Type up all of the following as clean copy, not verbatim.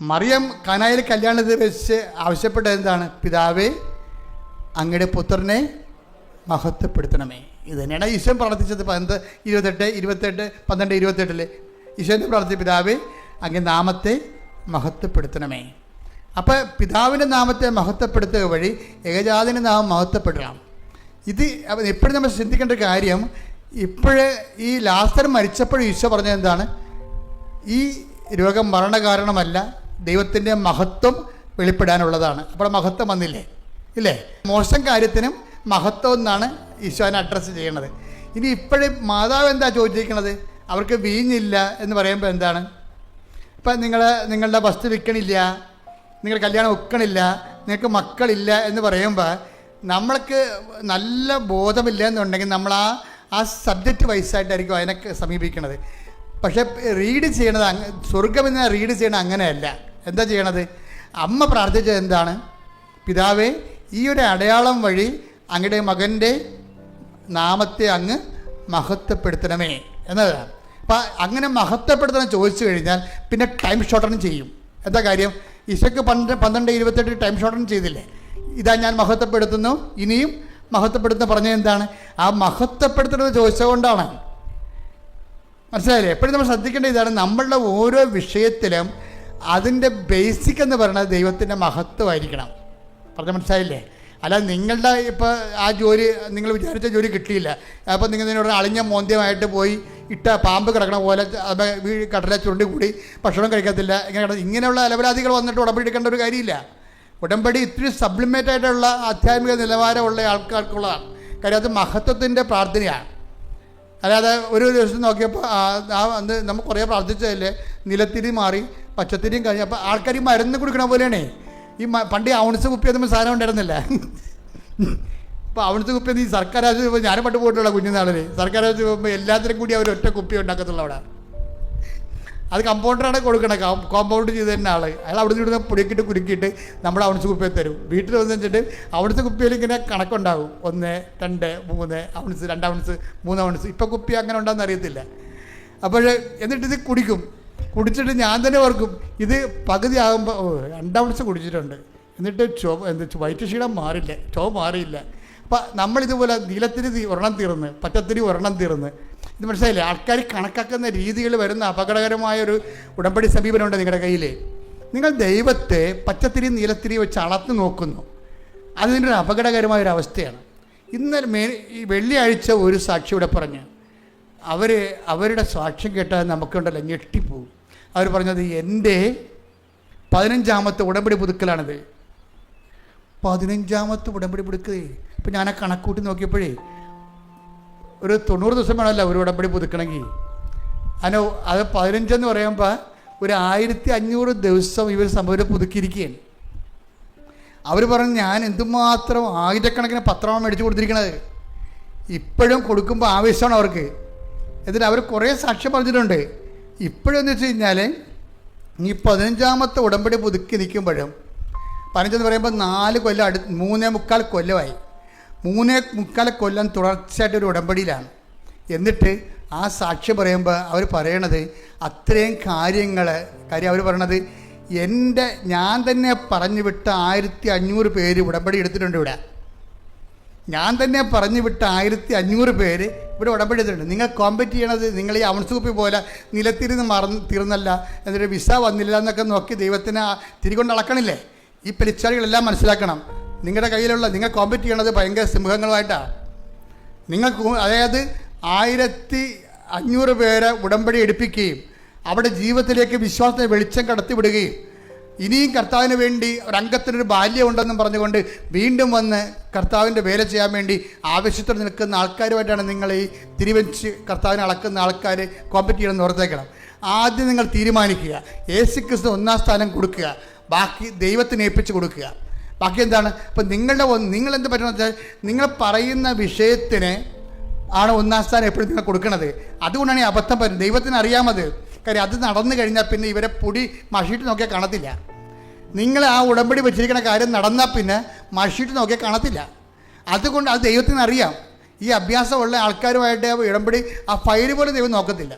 മറിയം കാനായിൽ കല്യാണത്തിൽ വെച്ച് ആവശ്യപ്പെട്ടത് എന്താണ്? പിതാവേ, അങ്ങയുടെ പുത്രനെ മഹത്വപ്പെടുത്തണമേ. ഇത് തന്നെയാണ് ഈശോ പ്രാർത്ഥിച്ചത്. 12 ഈശോനെ പ്രാർത്ഥിച്ച പിതാവേ, അങ്ങേ നാമത്തെ മഹത്വപ്പെടുത്തണമേ. അപ്പോൾ പിതാവിൻ്റെ നാമത്തെ മഹത്വപ്പെടുത്തുക വഴി ഏകജാതൻ്റെ നാമം മഹത്വപ്പെടണം. ഇത് എപ്പോഴും നമ്മൾ ചിന്തിക്കേണ്ട ഒരു കാര്യം. ഇപ്പോഴേ ഈ ലാസർ മരിച്ചപ്പോഴും ഈശോ പറഞ്ഞത് എന്താണ്? ഈ രോഗം മരണകാരണമല്ല, ദൈവത്തിൻ്റെ മഹത്വം വെളിപ്പെടാനുള്ളതാണ്. അപ്പോൾ മഹത്വം വന്നില്ലേ? ഇല്ലേ? മോശം കാര്യത്തിനും മഹത്വം എന്നാണ് ഈശോനെ അഡ്രസ്സ് ചെയ്യണത്. ഇനി ഇപ്പോഴും മാതാവ് എന്താ ചോദിച്ചിരിക്കുന്നത്? അവർക്ക് വീഞ്ഞില്ല എന്ന് പറയുമ്പോൾ എന്താണ്? ഇപ്പം നിങ്ങളുടെ വസ്തു വിൽക്കണില്ല, നിങ്ങൾ കല്യാണം ഒക്കണില്ല, നിങ്ങൾക്ക് മക്കളില്ല എന്ന് പറയുമ്പോൾ നമ്മൾക്ക് നല്ല ബോധമില്ല എന്നുണ്ടെങ്കിൽ നമ്മൾ ആ സബ്ജക്റ്റ് വൈസായിട്ടായിരിക്കും അതിനൊക്കെ സമീപിക്കണത്. പക്ഷേ റീഡ് ചെയ്യണത് സ്വർഗമെന്ന് റീഡ് ചെയ്യണത് അങ്ങനെയല്ല. എന്താ ചെയ്യണത്? അമ്മ പ്രാർത്ഥിച്ചത് എന്താണ്? പിതാവേ, ഈ ഒരു അടയാളം വഴി അങ്ങയുടെ മകൻ്റെ നാമത്തെ അങ്ങ് മഹത്വപ്പെടുത്തണമേ എന്നതാണ്. അപ്പം അങ്ങനെ മഹത്വപ്പെടുത്തണം ചോദിച്ചു കഴിഞ്ഞാൽ പിന്നെ ടൈം ഷോർട്ടൺ ചെയ്യും. എന്താ കാര്യം? ഈശോയ്ക്ക് 12:28 ടൈം ഷോർട്ടൺ ചെയ്തില്ലേ? ഇതാ ഞാൻ മഹത്വപ്പെടുത്തുന്നു, ഇനിയും മഹത്വപ്പെടുത്തുന്ന പറഞ്ഞത് എന്താണ്? ആ മഹത്വപ്പെടുത്തുന്നത് ചോദിച്ചതുകൊണ്ടാണ്. മനസ്സിലായില്ലേ? എപ്പോഴും നമ്മൾ ശ്രദ്ധിക്കേണ്ട ഇതാണ്, നമ്മളുടെ ഓരോ വിഷയത്തിലും അതിൻ്റെ ബേസിക് എന്ന് പറയുന്നത് ദൈവത്തിൻ്റെ മഹത്വമായിരിക്കണം. പറഞ്ഞാൽ മനസ്സിലായില്ലേ? അല്ല നിങ്ങളുടെ ഇപ്പോൾ ആ ജോലി നിങ്ങൾ വിചാരിച്ച ജോലി കിട്ടിയില്ല, അപ്പോൾ നിങ്ങൾ ഇതിനോട് അളിഞ്ഞ മോന്ത്യമായിട്ട് പോയി ഇട്ട പാമ്പ് കിടക്കണ പോലെ കടല ചുരുണ്ടി കൂടി ഭക്ഷണം കഴിക്കത്തില്ല, ഇങ്ങനെയുള്ള അലപരാധികൾ വന്നിട്ട് ഉടമ്പടി എടുക്കേണ്ട ഒരു കാര്യമില്ല. ഉടമ്പടി ഇത്തിരി സബ്ലിമേറ്റ് ആയിട്ടുള്ള ആധ്യാത്മിക നിലവാരമുള്ള ആൾക്കാർക്കുള്ളതാണ്. കാര്യം അത് മഹത്വത്തിൻ്റെ പ്രാർത്ഥനയാണ്. അല്ലാതെ ഒരു ദിവസം നോക്കിയപ്പോൾ അന്ന് നമ്മൾ കുറേ പ്രാർത്ഥിച്ചതല്ലേ, നിലത്തിരി മാറി പച്ചത്തിരിയും കഴിഞ്ഞപ്പോൾ ആൾക്കാർ ഈ മരുന്ന് കൊടുക്കണ പോലെയാണേ. ഈ പണ്ട് ഔൺസ് കുപ്പി ഒന്നും സാധനം ഉണ്ടായിരുന്നില്ല. ഇപ്പോൾ ഔൺസ് കുപ്പി ഈ സർക്കാർ ആശുപത്രി, ഞാനും പണ്ട് പോയിട്ടുള്ള കുഞ്ഞുനാളിൽ സർക്കാർ ആശുപത്രി പോകുമ്പോൾ എല്ലാത്തിനും കൂടി അവർ ഒറ്റ കുപ്പി ഉണ്ടാക്കത്തുള്ളൂ അവിടെ. അത് കമ്പൗണ്ടറാണ് കൊടുക്കണേ, കോമ്പൗണ്ട് ചെയ്ത് തന്നെ അയാൾ അവിടെ നിന്ന് ഇവിടുന്ന് പൊടിക്കിട്ട് കുരുക്കിയിട്ട് നമ്മുടെ ഔൺസ് കുപ്പിയെ തരും. വീട്ടിൽ വന്ന് വെച്ചിട്ട് അവിടുത്തെ കുപ്പിയിൽ ഇങ്ങനെ കണക്കുണ്ടാകും, 1, 2, 3 ഔൺസ്, 2 ഔൺസ്, 3 ഔൺസ്. ഇപ്പോൾ കുപ്പി അങ്ങനെ ഉണ്ടാകുന്ന അറിയത്തില്ല. അപ്പോൾ എന്നിട്ടിത് കുടിച്ചിട്ട് ഞാൻ തന്നെ ഓർക്കും, ഇത് പകുതി ആകുമ്പോൾ 2 ഔൺസ് കുടിച്ചിട്ടുണ്ട്, എന്നിട്ട് വയറ്റ് ക്ഷീണം മാറില്ല, മാറിയില്ല. അപ്പം നമ്മളിതുപോലെ നീലത്തിരി ഒരെണ്ണം തീർന്ന്, പച്ചത്തിരി ഒരെണ്ണം തീർന്ന്, ഇത് മനസ്സിലായില്ലേ? ആൾക്കാർ കണക്കാക്കുന്ന രീതികൾ വരുന്ന അപകടകരമായൊരു ഉടമ്പടി സമീപനമുണ്ട് നിങ്ങളുടെ കയ്യിൽ. നിങ്ങൾ ദൈവത്തെ പച്ചത്തിരി നീലത്തിരി വെച്ച് അളത്ത് നോക്കുന്നു, അതിൻ്റെ ഒരു അപകടകരമായൊരു അവസ്ഥയാണ്. ഈ വെള്ളിയാഴ്ച ഒരു സാക്ഷി ഇവിടെ പറഞ്ഞ് അവരുടെ സാക്ഷ്യം കേട്ടാൽ നമുക്കുണ്ടല്ലോ ഞെട്ടിപ്പോവും. അവർ പറഞ്ഞത് എൻ്റെ 15ാമത്തെ ഉടമ്പടി പുതുക്കലാണിത്. 15ാമത്തെ ഉടമ്പടി പുതുക്കേ. ഇപ്പം ഞാൻ ആ കണക്കൂട്ടി നോക്കിയപ്പോഴേ ഒരു 90 ദിവസം വേണമല്ലോ ഒരു ഉടമ്പടി പുതുക്കണമെങ്കിൽ. അത് 15 എന്ന് പറയുമ്പോൾ ഒരു 1500 ദിവസം ഇവർ സംഭവം പുതുക്കിയിരിക്കുകയാണ്. അവർ പറഞ്ഞു ഞാൻ എന്തുമാത്രം ആയിരക്കണക്കിന് പത്രമാണ് മേടിച്ച് കൊടുത്തിരിക്കണത്. ഇപ്പോഴും കൊടുക്കുമ്പോൾ ആവേശമാണ് അവർക്ക്. എന്നിട്ട് അവർ കുറേ സാക്ഷ്യം പറഞ്ഞിട്ടുണ്ട്. ഇപ്പോഴെന്ന് വെച്ച് കഴിഞ്ഞാൽ ഈ 15ാമത്തെ ഉടമ്പടി പുതുക്കി നിൽക്കുമ്പോഴും 15 പറയുമ്പോൾ 4 കൊല്ലം 3.25 കൊല്ലമായി. 3.25 കൊല്ലം തുടർച്ചയായിട്ടൊരു ഉടമ്പടിയിലാണ്. എന്നിട്ട് ആ സാക്ഷ്യം പറയുമ്പോൾ അവർ പറയണത് അത്രയും കാര്യം അവർ പറയണത് ഞാൻ തന്നെ പറഞ്ഞു വിട്ട 1500 പേര് ഉടമ്പടി എടുത്തിട്ടുണ്ട് ഇവിടെ. ഞാൻ തന്നെ പറഞ്ഞു വിട്ട 1500 പേര് ഇവിടെ ഉടമ്പടി എടുത്തിട്ടുണ്ട്. നിങ്ങൾ കോമ്പറ്റ് ചെയ്യണത് നിങ്ങൾ ഈ ഔൺസ് കുപ്പി പോലെ നിലത്തിരുന്ന് തീർന്നല്ല, എന്നിട്ട് വിസ വന്നില്ല എന്നൊക്കെ നോക്കി ദൈവത്തിന് തിരികൊണ്ട് അളക്കണില്ലേ? ഈ പെരിച്ചാളികളെല്ലാം മനസ്സിലാക്കണം. നിങ്ങളുടെ കയ്യിലുള്ള നിങ്ങൾ കോമ്പറ്റ് ചെയ്യണത് ഭയങ്കര സിംഹങ്ങളുമായിട്ടാണ്. അതായത് 1500 പേരെ ഉടമ്പടി എടുപ്പിക്കുകയും അവിടെ ജീവിതത്തിലേക്ക് വിശ്വാസത്തെ വെളിച്ചം കടത്തിവിടുകയും ഇനിയും കർത്താവിന് വേണ്ടി ഒരംഗത്തിനൊരു ബാല്യമുണ്ടെന്നും പറഞ്ഞുകൊണ്ട് വീണ്ടും വന്ന് കർത്താവിൻ്റെ വേല ചെയ്യാൻ വേണ്ടി ആവശ്യത്തോടെ നിൽക്കുന്ന ആൾക്കാരുമായിട്ടാണ് നിങ്ങൾ ഈ തിരിവെച്ച് കർത്താവിനെ അളക്കുന്ന ആൾക്കാർ കോമ്പറ്റ് ചെയ്യണമെന്ന് ഓർത്തേക്കണം. ആദ്യം നിങ്ങൾ തീരുമാനിക്കുക, യേശുക്രിസ്തു 1ാം സ്ഥാനം കൊടുക്കുക, ബാക്കി ദൈവത്തിന് ഏൽപ്പിച്ച് കൊടുക്കുക. ബാക്കി എന്താണ്? അപ്പം നിങ്ങളെന്ത് പറ്റുമെന്ന് വെച്ചാൽ നിങ്ങൾ പറയുന്ന വിഷയത്തിന് ആണ് 1ാം സ്ഥാനം എപ്പോഴും നിങ്ങൾ കൊടുക്കണത്. അതുകൊണ്ടാണ് ഈ അബദ്ധം പറ്റുന്നത്. ദൈവത്തിന് അറിയാമത്. കാര്യം അത് നടന്നു കഴിഞ്ഞാൽ പിന്നെ ഇവരെ പൊടി മഷിയിട്ട് നോക്കിയാൽ കാണത്തില്ല. നിങ്ങൾ ആ ഉടമ്പടി വെച്ചിരിക്കുന്ന കാര്യം നടന്നാൽ പിന്നെ മഷിയിട്ട് നോക്കിയാൽ കാണത്തില്ല. അതുകൊണ്ട് അത് ദൈവത്തിന് അറിയാം. ഈ അഭ്യാസമുള്ള ആൾക്കാരുമായിട്ട് ഉടമ്പടി ആ ഫയൽ പോലെ ദൈവം നോക്കത്തില്ല.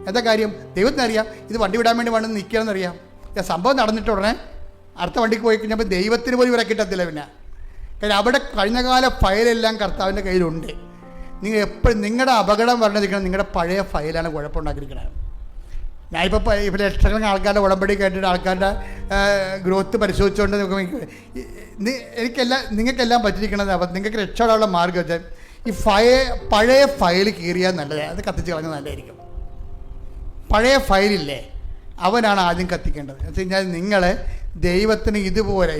എന്താ കാര്യം? ദൈവത്തിനറിയാം ഇത് വണ്ടി വിടാൻ വേണ്ടി വേണമെന്ന് നിൽക്കുകയെന്നറിയാം. സംഭവം നടന്നിട്ട് ഉടനെ അടുത്ത വണ്ടിക്ക് പോയി കഴിഞ്ഞപ്പോൾ ദൈവത്തിന് പോലും ഇവരെ കിട്ടത്തില്ല. പിന്നെ കാര്യം അവിടെ കഴിഞ്ഞകാല ഫയലെല്ലാം കർത്താവിൻ്റെ കയ്യിലുണ്ട്. നിങ്ങൾ എപ്പോഴും നിങ്ങളുടെ അപകടം പറഞ്ഞിരിക്കണം നിങ്ങളുടെ പഴയ ഫയലാണ് കുഴപ്പമുണ്ടാക്കിയിരിക്കുന്നത്. ഞാനിപ്പോൾ ഇപ്പോൾ ലക്ഷക്കണക്കിന് ആൾക്കാരുടെ ഉടമ്പടി കേട്ടിട്ട് ആൾക്കാരുടെ ഗ്രോത്ത് പരിശോധിച്ചുകൊണ്ട് നിങ്ങൾക്കെല്ലാം പറ്റിയിരിക്കണത്. അപ്പം നിങ്ങൾക്ക് രക്ഷപ്പെടാനുള്ള മാർഗ്ഗം വെച്ചാൽ ഈ പഴയ ഫയൽ കീറിയാൽ നല്ലത്, അത് കത്തിച്ച് കളഞ്ഞാൽ നല്ലതായിരിക്കും. പഴയ ഫയലില്ലേ അവനാണ് ആദ്യം കത്തിക്കേണ്ടത്. എന്ന് വെച്ച് കഴിഞ്ഞാൽ നിങ്ങൾ ദൈവത്തിന് ഇതുപോലെ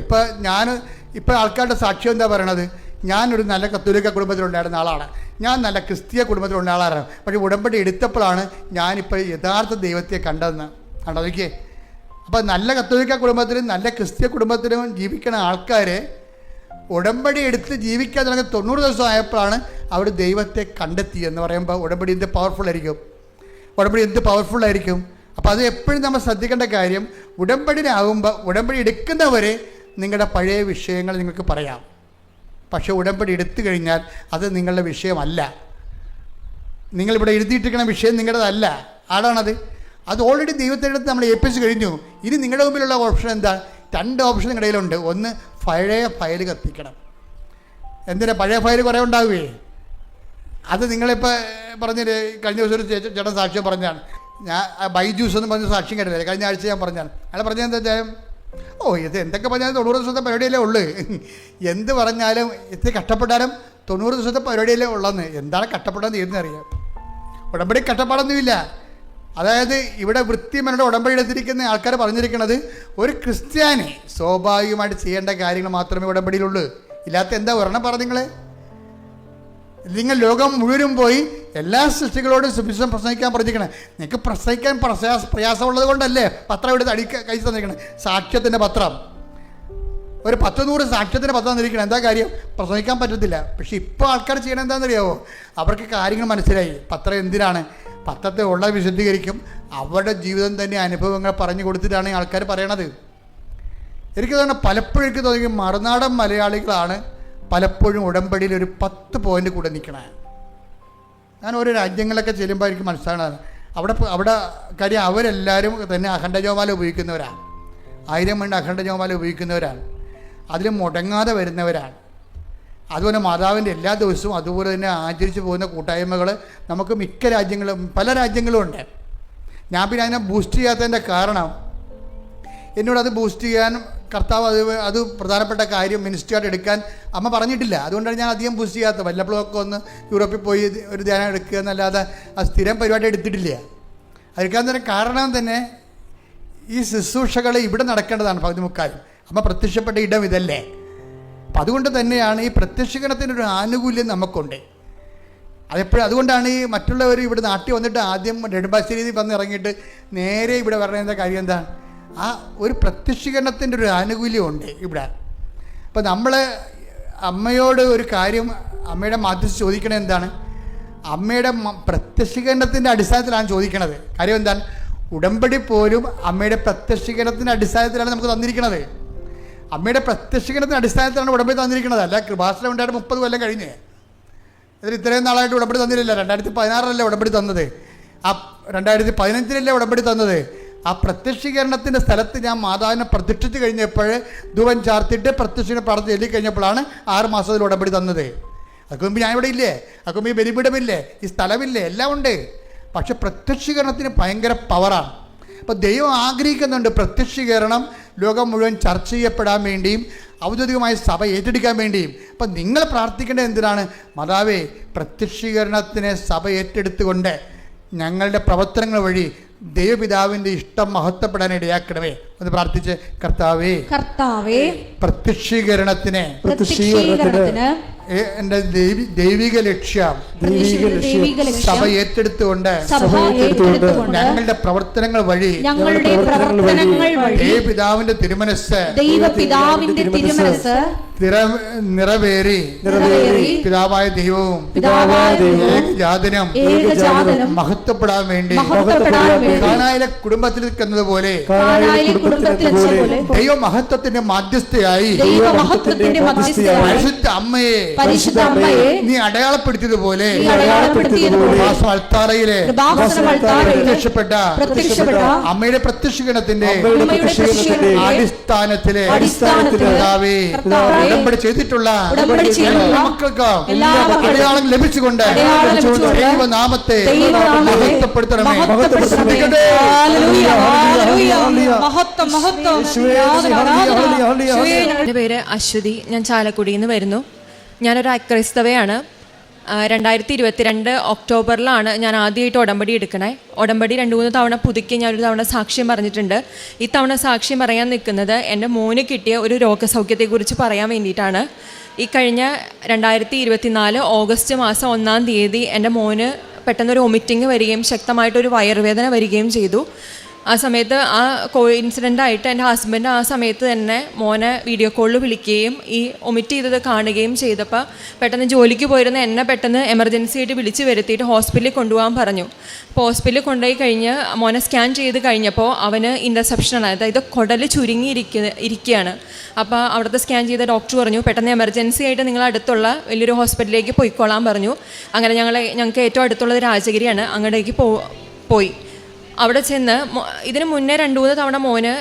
ഇപ്പോൾ ആൾക്കാരുടെ സാക്ഷ്യം എന്താ പറയണത്, ഞാനൊരു നല്ല കത്തോലിക്ക കുടുംബത്തിലുണ്ടായിരുന്ന ആളാണ്, ഞാൻ നല്ല ക്രിസ്തീയ കുടുംബത്തിലുണ്ടായ ആളാണ്, പക്ഷേ ഉടമ്പടി എടുത്തപ്പോഴാണ് ഞാനിപ്പോൾ യഥാർത്ഥ ദൈവത്തെ കണ്ടതൊക്കെ. അപ്പോൾ നല്ല കത്തോലിക്ക കുടുംബത്തിലും നല്ല ക്രിസ്തീയ കുടുംബത്തിലും ജീവിക്കുന്ന ആൾക്കാർ ഉടമ്പടി എടുത്ത് ജീവിക്കാൻ തുടങ്ങി 90 ദിവസം ആയപ്പോഴാണ് അവർ ദൈവത്തെ കണ്ടെത്തി എന്ന് പറയുമ്പോൾ ഉടമ്പടി എന്ത് പവർഫുള്ളായിരിക്കും. അപ്പോൾ അത് എപ്പോഴും നമ്മൾ ശ്രദ്ധിക്കേണ്ട കാര്യം, ഉടമ്പടി എടുക്കുന്നവരെ നിങ്ങളുടെ പഴയ വിഷയങ്ങൾ നിങ്ങൾക്ക് പറയാം. പക്ഷേ ഉടമ്പടി എടുത്തു കഴിഞ്ഞാൽ അത് നിങ്ങളുടെ വിഷയമല്ല. നിങ്ങളിവിടെ എഴുതിയിട്ടിരിക്കുന്ന വിഷയം നിങ്ങളുടേതല്ല. ആരാണത്? അത് ഓൾറെഡി ദൈവത്തിൻ്റെ അടുത്ത് നമ്മൾ ഏൽപ്പിച്ച് കഴിഞ്ഞു. ഇനി നിങ്ങളുടെ മുമ്പിലുള്ള ഓപ്ഷൻ എന്താ? 2 ഓപ്ഷൻ നിങ്ങളുടെ കയ്യിലുണ്ട്. ഒന്ന്, പഴയ ഫയൽ കത്തിക്കണം. എന്തിനാ പഴയ ഫയൽ കുറേ ഉണ്ടാവുകയെ? അത് നിങ്ങളിപ്പോൾ പറഞ്ഞൊരു കഴിഞ്ഞ ദിവസം ഒരു ചേട്ടൻ സാക്ഷ്യം പറഞ്ഞാണ്. ഞാൻ ബൈജൂസ് എന്ന് പറഞ്ഞ സാക്ഷ്യം കേട്ടില്ലേ, കഴിഞ്ഞ ആഴ്ച ഞാൻ പറഞ്ഞാണ്. അയാൾ പറഞ്ഞത് എന്താ വെച്ചാൽ, ഇത് എന്തൊക്കെ പറഞ്ഞാലും 90 ദിവസത്തെ പരിപാടിയല്ലേ ഉള്ളൂ, എന്ത് പറഞ്ഞാലും എത്ര കഷ്ടപ്പെട്ടാലും 90 ദിവസത്തെ പരിപാടിയല്ലേ ഉള്ളതെന്ന്. എന്താണ് കഷ്ടപ്പെടാന്ന് തീർന്നറിയാം. ഉടമ്പടി കഷ്ടപ്പാടൊന്നുമില്ല. അതായത് ഇവിടെ വൃത്തിമനുടെ ഉടമ്പടി എടുത്തിരിക്കുന്ന ആൾക്കാർ പറഞ്ഞിരിക്കുന്നത് ഒരു ക്രിസ്ത്യാനി സ്വാഭാവികമായിട്ട് ചെയ്യേണ്ട കാര്യങ്ങൾ മാത്രമേ ഉടമ്പടിയിലുള്ളൂ. ഇല്ലാത്ത എന്താ ഒരെണ്ണം പറഞ്ഞ നിങ്ങൾ ലോകം മുഴുവനും പോയി എല്ലാ സൃഷ്ടികളോടും സുവിശേഷം പ്രസംഗിക്കാൻ പറഞ്ഞിരിക്കണം. നിങ്ങൾക്ക് പ്രസംഗിക്കാൻ പ്രയാസമുള്ളത് കൊണ്ടല്ലേ പത്രം എടുത്ത് കഴിച്ച് തന്നിരിക്കണം, സാക്ഷ്യത്തിൻ്റെ പത്രം. ഒരു 10-100 സാക്ഷ്യത്തിൻ്റെ പത്രം തന്നിരിക്കണം. എന്താ കാര്യം? പ്രസംഗിക്കാൻ പറ്റത്തില്ല. പക്ഷെ ഇപ്പോൾ ആൾക്കാർ ചെയ്യണം എന്താണെന്നറിയാമോ? അവർക്ക് കാര്യങ്ങൾ മനസ്സിലായി. പത്രം എന്തിനാണ്? പത്രത്തെ ഉള്ള വിശദീകരിക്കും. അവരുടെ ജീവിതം തന്നെ അനുഭവങ്ങൾ പറഞ്ഞു കൊടുത്തിട്ടാണ് ആൾക്കാർ പറയണത്. എനിക്ക് തോന്നുന്നു പലപ്പോഴും എനിക്ക് തോന്നി മറുനാടൻ മലയാളികളാണ് പലപ്പോഴും ഉടമ്പടിയിൽ ഒരു 10 പോയിൻ്റ് കൂടെ നിൽക്കണേ. ഞാൻ ഓരോ രാജ്യങ്ങളിലൊക്കെ ചെല്ലുമ്പോൾ എനിക്ക് മനസ്സിലാകണത് അവിടെ കാര്യം അവരെല്ലാവരും തന്നെ അഖണ്ഡജപമാല ഉപയോഗിക്കുന്നവരാണ്. 1000 മണി അഖണ്ഡജപമാല ഉപയോഗിക്കുന്നവരാണ്. അതിൽ മുടങ്ങാതെ വരുന്നവരാണ്. അതുപോലെ മാതാവിൻ്റെ എല്ലാ ദിവസവും അതുപോലെ തന്നെ ആചരിച്ചു പോകുന്ന കൂട്ടായ്മകൾ നമുക്ക് പല രാജ്യങ്ങളും ഉണ്ട്. ഞാൻ പിന്നെ അതിനെ ബൂസ്റ്റ് ചെയ്യാത്തതിൻ്റെ കാരണം എന്നോടത് ബൂസ്റ്റ് ചെയ്യാൻ കർത്താവ് അത് പ്രധാനപ്പെട്ട കാര്യം മിനിസ്ട്രിയായിട്ട് എടുക്കാൻ അമ്മ പറഞ്ഞിട്ടില്ല. അതുകൊണ്ടാണ് ഞാൻ അധികം ബൂസ്റ്റ് ചെയ്യാത്തത്. വല്ലപ്പോഴൊക്കെ ഒന്ന് യൂറോപ്പിൽ പോയി ഒരു ധ്യാനം എടുക്കുക എന്നല്ലാതെ ആ സ്ഥിരം പരിപാടി എടുത്തിട്ടില്ല. അതെടുക്കാൻ തന്നെ കാരണം തന്നെ ഈ ശുശ്രൂഷകൾ ഇവിടെ നടക്കേണ്ടതാണ്. പകുതി മുക്കാലും അമ്മ പ്രത്യക്ഷപ്പെട്ട ഇടം ഇതല്ലേ. അപ്പം അതുകൊണ്ട് തന്നെയാണ് ഈ പ്രത്യക്ഷീകരണത്തിനൊരു ആനുകൂല്യം നമുക്കുണ്ട്. അതുകൊണ്ടാണ് ഈ മറ്റുള്ളവർ ഇവിടെ നാട്ടിൽ വന്നിട്ട് ആദ്യം നെടുമ്പാശ്ശേരി വന്ന് ഇറങ്ങിയിട്ട് നേരെ ഇവിടെ വരേണ്ട കാര്യം എന്താ? ആ ഒരു പ്രത്യക്ഷീകരണത്തിൻ്റെ ഒരു ആനുകൂല്യമുണ്ട് ഇവിടെ. അപ്പം നമ്മൾ അമ്മയോട് ഒരു കാര്യം അമ്മയുടെ മാധ്യസ്ഥ ചോദിക്കണത് എന്താണ്? അമ്മയുടെ പ്രത്യക്ഷീകരണത്തിൻ്റെ അടിസ്ഥാനത്തിലാണ് ചോദിക്കണത്. കാര്യം എന്താണ്? ഉടമ്പടി പോലും അമ്മയുടെ പ്രത്യക്ഷീകരണത്തിൻ്റെ അടിസ്ഥാനത്തിലാണ് നമുക്ക് തന്നിരിക്കുന്നത്. അമ്മയുടെ പ്രത്യക്ഷീകരണത്തിൻ്റെ അടിസ്ഥാനത്തിലാണ് ഉടമ്പടി തന്നിരിക്കുന്നത്. അല്ല കൃപാസനം ഉണ്ടായിട്ട് 30 കൊല്ലം കഴിഞ്ഞ് ഇതിൽ ഇത്രയും നാളായിട്ട് ഉടമ്പടി തന്നിട്ടില്ല. 2016 ഉടമ്പടി തന്നത്. ആ 2015 ഉടമ്പടി തന്നത്. ആ പ്രത്യക്ഷീകരണത്തിൻ്റെ സ്ഥലത്ത് ഞാൻ മാതാവിനെ പ്രതിഷ്ഠിച്ച് കഴിഞ്ഞപ്പോൾ ധൂപം ചാർത്തിട്ട് പ്രത്യക്ഷീകരണ പ്രാർത്ഥന ചൊല്ലി കഴിഞ്ഞപ്പോഴാണ് 6 മാസത്തിൽ ഉടമ്പടി തന്നത്. അതൊക്കെ മുമ്പ് ഞാൻ ഇവിടെ ഇല്ലേ, അതൊക്കെ മുമ്പ് ഈ ബലിപീഠമില്ലേ, ഈ സ്ഥലമില്ലേ, എല്ലാം ഉണ്ട്. പക്ഷെ പ്രത്യക്ഷീകരണത്തിന് ഭയങ്കര പവറാണ്. അപ്പോൾ ദൈവം ആഗ്രഹിക്കുന്നുണ്ട് പ്രത്യക്ഷീകരണം ലോകം മുഴുവൻ ചർച്ച ചെയ്യപ്പെടാൻ വേണ്ടിയും ഔദ്യോഗികമായ സഭ ഏറ്റെടുക്കാൻ വേണ്ടിയും. അപ്പം നിങ്ങൾ പ്രാർത്ഥിക്കേണ്ടത് എന്തിനാണ്? മാതാവേ, പ്രത്യക്ഷീകരണത്തിനെ സഭ ഏറ്റെടുത്തുകൊണ്ട് ഞങ്ങളുടെ പ്രവർത്തനങ്ങൾ വഴി ദൈവപിതാവിൻ്റെ ഇഷ്ടം മഹത്വപ്പെടാൻ ഇടയാക്കണമേ എന്ന് പ്രാർത്ഥിച്ച്, കർത്താവേ പ്രത്യക്ഷീകരണത്തിന് എൻ്റെ ദൈവിക ലക്ഷ്യം സഭ ഏറ്റെടുത്തുകൊണ്ട് ഞങ്ങളുടെ പ്രവർത്തനങ്ങൾ വഴി ദൈവപിതാവിന്റെ തിരുമനസ്സ് നിറവേറി പിതാവായ ദൈവവും ഏകജാതനും മഹത്വപ്പെടാൻ വേണ്ടി കാനായിലെ കുടുംബത്തിൽ നിൽക്കുന്നതുപോലെ ദൈവ മഹത്വത്തിന്റെ മധ്യസ്ഥയായി പരിശുദ്ധ അമ്മയെ പരിശുദ്ധ അമ്മയെ നീ അടയാളപ്പെടുത്തിയതുപോലെ പ്രത്യക്ഷപ്പെട്ട അമ്മയുടെ പ്രത്യക്ഷീകരണത്തിന്റെ അടിസ്ഥാനത്തിലെ ഉടമ്പടി ചെയ്തിട്ടുള്ള മക്കൾക്ക് അടയാളം ലഭിച്ചുകൊണ്ട് ദൈവനാമത്തെ മഹത്വപ്പെടുത്തണമേ. എൻ്റെ പേര് അശ്വതി. ഞാൻ ചാലക്കുടിയിൽ നിന്ന് വരുന്നു. ഞാനൊരു അക്രൈസ്തവയാണ്. 2022 ഒക്ടോബറിലാണ് ഞാൻ ആദ്യമായിട്ട് ഉടമ്പടി എടുക്കണേ. ഉടമ്പടി 2-3 തവണ പുതുക്കി ഞാനൊരു തവണ സാക്ഷ്യം പറഞ്ഞിട്ടുണ്ട്. ഈ തവണ സാക്ഷ്യം പറയാൻ നിൽക്കുന്നത് എൻ്റെ മോന് കിട്ടിയ ഒരു രോഗസൗഖ്യത്തെക്കുറിച്ച് പറയാൻ വേണ്ടിയിട്ടാണ്. ഈ കഴിഞ്ഞ 2024 ഓഗസ്റ്റ് മാസം 1-ാം തീയതി എൻ്റെ മോന് പെട്ടെന്നൊരു വൊമിറ്റിങ് വരികയും ശക്തമായിട്ടൊരു വയറുവേദന വരികയും ചെയ്തു. ആ സമയത്ത് ആ കോയിൻസിഡൻ്റായിട്ട് എൻ്റെ ഹസ്ബൻഡ് ആ സമയത്ത് തന്നെ മോനെ വീഡിയോ കോളിൽ വിളിക്കുകയും ഈ വൊമിറ്റ് ചെയ്തത് കാണുകയും ചെയ്തപ്പോൾ പെട്ടെന്ന് ജോലിക്ക് പോയിരുന്ന എന്നെ പെട്ടെന്ന് എമർജൻസി ആയിട്ട് വിളിച്ച് വരുത്തിയിട്ട് ഹോസ്പിറ്റലിൽ കൊണ്ടുപോകാൻ പറഞ്ഞു. അപ്പോൾ ഹോസ്പിറ്റലിൽ കൊണ്ടുപോയി കഴിഞ്ഞ് മോനെ സ്കാൻ ചെയ്ത് കഴിഞ്ഞപ്പോൾ അവന് ഇൻ്റർസെപ്ഷനാണ്, അതായത് കുടൽ ചുരുങ്ങി ഇരിക്കുകയാണ്. അപ്പോൾ അവിടുത്തെ സ്കാൻ ചെയ്ത ഡോക്ടർ പറഞ്ഞു പെട്ടെന്ന് എമർജൻസി ആയിട്ട് നിങ്ങൾ അടുത്തുള്ള വലിയൊരു ഹോസ്പിറ്റലിലേക്ക് പോയിക്കോളാൻ പറഞ്ഞു. അങ്ങനെ ഞങ്ങൾക്ക് ഏറ്റവും അടുത്തുള്ളത് രാജഗിരിയാണ്. അങ്ങോട്ടേക്ക് പോയി. അവിടെ ചെന്ന് ഇതിന് മുന്നേ 2-3 തവണ മോന്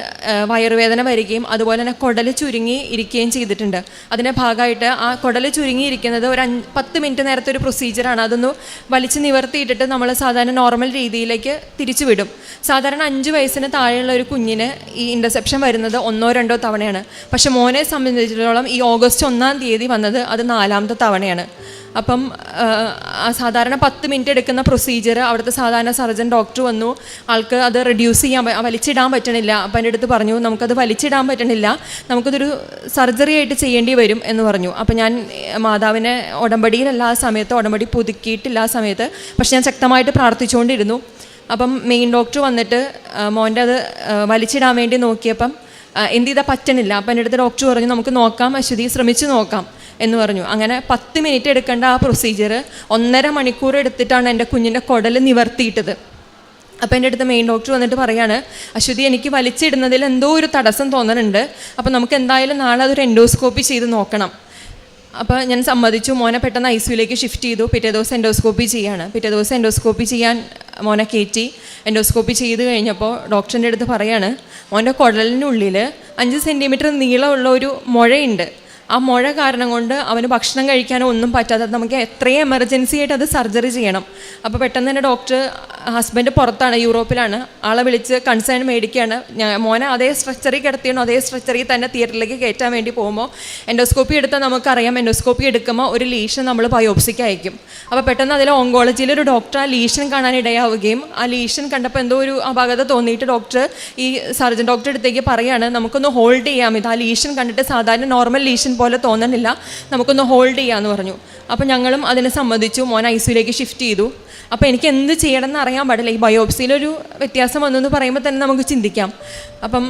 വയറുവേദന വരികയും അതുപോലെ തന്നെ കുടൽ ചുരുങ്ങി ഇരിക്കുകയും ചെയ്തിട്ടുണ്ട്. അതിൻ്റെ ഭാഗമായിട്ട് ആ കുടൽ ചുരുങ്ങി ഇരിക്കുന്നത് ഒരു 10 മിനിറ്റ് നേരത്തെ ഒരു പ്രൊസീജിയറാണ്. അതൊന്ന് വലിച്ച് നിവർത്തിയിട്ടിട്ട് നമ്മൾ സാധാരണ നോർമൽ രീതിയിലേക്ക് തിരിച്ചു വിടും. സാധാരണ 5 വയസ്സിന് താഴെയുള്ള ഒരു കുഞ്ഞിന് ഈ ഇൻ്റർസെപ്ഷൻ വരുന്നത് 1-2 തവണയാണ്. പക്ഷെ മോനെ സംബന്ധിച്ചിടത്തോളം ഈ ഓഗസ്റ്റ് 1-ാം തീയതി വന്നത് അത് 4-ാമത്തെ തവണയാണ്. അപ്പം സാധാരണ 10 മിനിറ്റ് എടുക്കുന്ന പ്രൊസീജിയർ അവിടുത്തെ സാധാരണ സർജൻ ഡോക്ടർ വന്നു. ആൾക്ക് അത് റിഡ്യൂസ് ചെയ്യാൻ വലിച്ചിടാൻ പറ്റണില്ല. അപ്പം എൻ്റെ അടുത്ത് പറഞ്ഞു നമുക്കത് വലിച്ചിടാൻ പറ്റണില്ല, നമുക്കതൊരു സർജറി ആയിട്ട് ചെയ്യേണ്ടി വരും എന്ന് പറഞ്ഞു. അപ്പം ഞാൻ മാതാവിനെ ഉടമ്പടിയിലല്ല ആ സമയത്ത്, ഉടമ്പടി പുതുക്കിയിട്ടില്ല ആ സമയത്ത്, പക്ഷെ ഞാൻ ശക്തമായിട്ട് പ്രാർത്ഥിച്ചുകൊണ്ടിരുന്നു. അപ്പം മെയിൻ ഡോക്ടർ വന്നിട്ട് മോൻ്റെ അത് വലിച്ചിടാൻ വേണ്ടി നോക്കിയപ്പം എന്ത് ചെയ്താൽ പറ്റണില്ല. അപ്പം എൻ്റെ അടുത്ത് ഡോക്ടർ പറഞ്ഞു നമുക്ക് നോക്കാം അശ്വതി, ശ്രമിച്ച് നോക്കാം എന്ന് പറഞ്ഞു. അങ്ങനെ 10 മിനിറ്റ് എടുക്കേണ്ട ആ പ്രൊസീജിയർ 1.5 മണിക്കൂർ എടുത്തിട്ടാണ് എൻ്റെ കുഞ്ഞിൻ്റെ കുടൽ നിവർത്തിയിട്ടത്. അപ്പോൾ എൻ്റെ അടുത്ത് മെയിൻ ഡോക്ടർ വന്നിട്ട് പറയാണ് അശ്വതി എനിക്ക് വലിച്ചിടുന്നതിൽ എന്തോ ഒരു തടസ്സം തോന്നുന്നുണ്ട്, അപ്പോൾ നമുക്ക് എന്തായാലും നാളെ അതൊരു എൻഡോസ്കോപ്പി ചെയ്ത് നോക്കണം. അപ്പോൾ ഞാൻ സമ്മതിച്ചു. മോനെ പെട്ടെന്ന് ICUലേക്ക് ഷിഫ്റ്റ് ചെയ്തു. പിറ്റേ ദിവസം എൻഡോസ്കോപ്പി ചെയ്യാണ്. പിറ്റേ ദിവസം എൻഡോസ്കോപ്പി ചെയ്യാൻ മോനെ കയറ്റി. എൻഡോസ്കോപ്പി ചെയ്ത് കഴിഞ്ഞപ്പോൾ ഡോക്ടറിൻ്റെ അടുത്ത് പറയാണ് മോൻ്റെ കുടലിനുള്ളിൽ 5 സെൻറ്റിമീറ്റർ നീളമുള്ള ഒരു മുഴയുണ്ട്. ആ മുഴ കാരണം കൊണ്ട് അവന് ഭക്ഷണം കഴിക്കാനോ ഒന്നും പറ്റാതെ നമുക്ക് എത്രയും എമർജൻസി ആയിട്ട് അത് സർജറി ചെയ്യണം. അപ്പോൾ പെട്ടെന്ന് തന്നെ ഡോക്ടർ, ഹസ്ബൻഡ് പുറത്താണ്, യൂറോപ്പിലാണ്, ആളെ വിളിച്ച് കൺസേൺ മേടിക്കുകയാണ്. മോനെ അതേ സ്ട്രെച്ചറിൽ കിടത്തിയണോ അതേ സ്ട്രെച്ചറിൽ തന്നെ തിയേറ്ററിലേക്ക് കയറ്റാൻ വേണ്ടി പോകുമ്പോൾ എൻഡോസ്കോപ്പി എടുത്താൽ നമുക്കറിയാം എൻഡോസ്കോപ്പി എടുക്കുമ്പോൾ ഒരു ലീഷൻ നമ്മൾ ബയോപ്സിക്ക് അയക്കും. അപ്പോൾ പെട്ടെന്ന് അതിൽ ഓങ്കോളജിയിലൊരു ഡോക്ടർ ആ ലീഷൻ കാണാൻ ഇടയാവുകയും ആ ലീഷൻ കണ്ടപ്പോൾ എന്തോ ഒരു അപാകത തോന്നിയിട്ട് ഡോക്ടർ ഈ സർജൻ ഡോക്ടറെ അടുത്തേക്ക് പറയുകയാണ് നമുക്കൊന്ന് ഹോൾഡ് ചെയ്യാം, ഇത് ആ ലീഷൻ കണ്ടിട്ട് സാധാരണ നോർമൽ ലീഷൻ പോലെ തോന്നുന്നില്ല, നമുക്കൊന്ന് ഹോൾഡ് ചെയ്യാമെന്ന് പറഞ്ഞു. അപ്പോൾ ഞങ്ങളും അതിനെ സമ്മതിച്ചു. മോൻ ICUലേക്ക് ഷിഫ്റ്റ് ചെയ്തു. അപ്പോൾ എനിക്ക് എന്ത് ചെയ്യണമെന്ന് അറിയാൻ പാടില്ല. ഈ ബയോപ്സിയിലൊരു വ്യത്യാസം വന്നെന്ന് പറയുമ്പോൾ തന്നെ നമുക്ക് ചിന്തിക്കാം. അപ്പം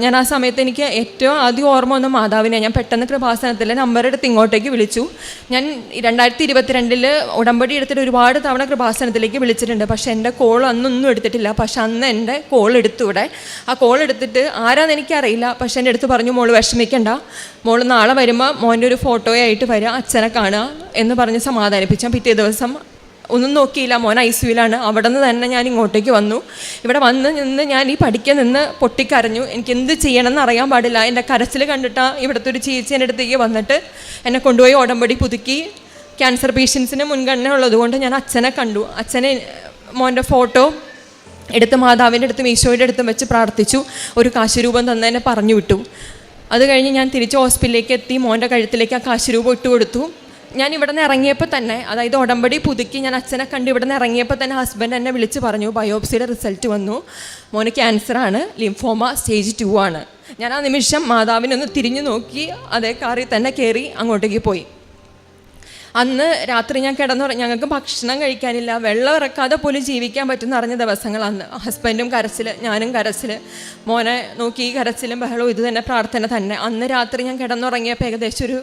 ഞാൻ ആ സമയത്ത് എനിക്ക് ഏറ്റവും ആദ്യം ഓർമ്മ വന്ന മാതാവിനെ. ഞാൻ പെട്ടെന്ന് കൃപാസനത്തിലെ നമ്പർ എടുത്ത് ഇങ്ങോട്ടേക്ക് വിളിച്ചു. ഞാൻ 2022 ഉടമ്പടി എടുത്തിട്ട് ഒരുപാട് തവണ കൃപാസനത്തിലേക്ക് വിളിച്ചിട്ടുണ്ട്, പക്ഷേ എൻ്റെ കോൾ അന്നൊന്നും എടുത്തിട്ടില്ല. പക്ഷെ അന്ന് എൻ്റെ കോൾ എടുത്തു. ഇവിടെ ആ കോൾ എടുത്തിട്ട് ആരാന്ന് എനിക്കറിയില്ല, പക്ഷെ എൻ്റെ അടുത്ത് പറഞ്ഞു മോള് വിഷമിക്കണ്ട, മോള് നാളെ വരുമ്പോൾ മോൻ്റെ ഒരു ഫോട്ടോയായിട്ട് വരിക, അച്ഛനെ കാണുക എന്ന് പറഞ്ഞ് സമാധാനിപ്പിച്ച. പിറ്റേ ദിവസം ഒന്നും നോക്കിയില്ല, മോൻ ICUലാണ്. അവിടെ നിന്ന് തന്നെ ഞാൻ ഇങ്ങോട്ടേക്ക് വന്നു. ഇവിടെ വന്ന് നിന്ന് ഞാൻ ഈ പഠിക്കാൻ നിന്ന് പൊട്ടിക്കരഞ്ഞു. എനിക്ക് എന്ത് ചെയ്യണമെന്ന് അറിയാൻ പാടില്ല. എൻ്റെ കരച്ചിൽ കണ്ടിട്ടാണ് ഇവിടുത്തെ ഒരു ചേച്ചി എൻ്റെ അടുത്തേക്ക് വന്നിട്ട് എന്നെ കൊണ്ടുപോയി ഉടമ്പടി പുതുക്കി. ക്യാൻസർ പേഷ്യൻസിന് മുൻഗണന ഉള്ളതുകൊണ്ട് ഞാൻ അച്ഛനെ കണ്ടു. അച്ഛനെ മോൻ്റെ ഫോട്ടോ എടുത്ത് മാതാവിൻ്റെ അടുത്തും ഈശോയുടെ അടുത്തും വെച്ച് പ്രാർത്ഥിച്ചു. ഒരു കാശുരൂപം തന്നെ എന്നെ പറഞ്ഞു വിട്ടു. അത് കഴിഞ്ഞ് ഞാൻ തിരിച്ച് ഹോസ്പിറ്റലിലേക്ക് എത്തി. മോൻ്റെ കഴുത്തിലേക്ക് ആ കാശുരൂപം ഇട്ട് കൊടുത്തു. ഞാൻ ഇവിടെ നിന്ന് ഇറങ്ങിയപ്പോൾ തന്നെ, അതായത് ഉടമ്പടി പുതുക്കി ഞാൻ അച്ഛനെ കണ്ട് ഇവിടെ നിന്ന് ഇറങ്ങിയപ്പോൾ തന്നെ ഹസ്ബൻഡ് എന്നെ വിളിച്ച് പറഞ്ഞു ബയോപ്സിയുടെ റിസൾട്ട് വന്നു, മോന് ക്യാൻസറാണ്, ലിംഫോമ സ്റ്റേജ് 2 ആണ്. ഞാൻ ആ നിമിഷം മാതാവിനൊന്ന് തിരിഞ്ഞു നോക്കി അതേ കാറിൽ തന്നെ കയറി അങ്ങോട്ടേക്ക് പോയി. അന്ന് രാത്രി ഞാൻ ഞങ്ങൾക്ക് ഭക്ഷണം കഴിക്കാനില്ല, വെള്ളം ഇറക്കാതെ പോലും ജീവിക്കാൻ പറ്റുമെന്ന് അറിഞ്ഞ ദിവസങ്ങൾ. അന്ന് ഹസ്ബൻഡും കരച്ചിൽ, ഞാനും കരച്ചിൽ, മോനെ നോക്കി ഈ കരച്ചിലും ബഹളവും ഇത് തന്നെ പ്രാർത്ഥന തന്നെ. അന്ന് രാത്രി ഞാൻ കിടന്നുറങ്ങിയപ്പോൾ ഏകദേശം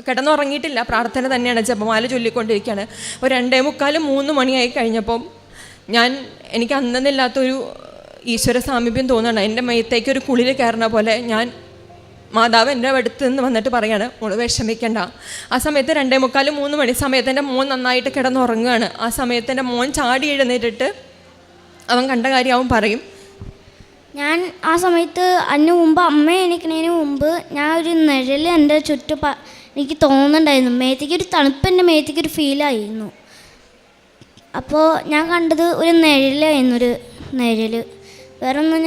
കിടന്നുറങ്ങിയിട്ടില്ല, പ്രാർത്ഥന തന്നെയാണ്, ജപമാല ചൊല്ലിക്കൊണ്ടിരിക്കുകയാണ്. ഒരു 2:45-3 മണിയായി കഴിഞ്ഞപ്പം എനിക്ക് അന്നന്നില്ലാത്തൊരു ഈശ്വര സാമീപ്യം തോന്നണം. എൻ്റെ മേത്തേക്ക് ഒരു കുളിര് കയറുന്ന പോലെ ഞാൻ മാതാവ് എൻ്റെ അടുത്ത് നിന്ന് വന്നിട്ട് പറയാണ്, മോള് വിഷമിക്കണ്ട. ആ സമയത്ത് 2:45 മണി സമയത്ത് എൻ്റെ മോൻ നന്നായിട്ട് കിടന്നുറങ്ങുകയാണ്. ആ സമയത്ത് എൻ്റെ മോൻ ചാടി എഴുന്നേറ്റിട്ട് അവൻ കണ്ട കാര്യം അവൻ പറയും. ഞാൻ ആ സമയത്ത് അതിന് മുമ്പ് അമ്മ എണീക്കുന്നതിന് മുമ്പ് ഞാൻ ഒരു നിഴൽ എൻ്റെ എനിക്ക് തോന്നുന്നുണ്ടായിരുന്നു. മേത്തേക്ക് ഒരു തണുപ്പ്, എൻ്റെ മേത്തേക്ക് ഒരു ഫീലായിരുന്നു. അപ്പോൾ ഞാൻ കണ്ടത് ഒരു നിഴലായിരുന്നു, ഒരു നിഴൽ. വേറെ ഒന്നും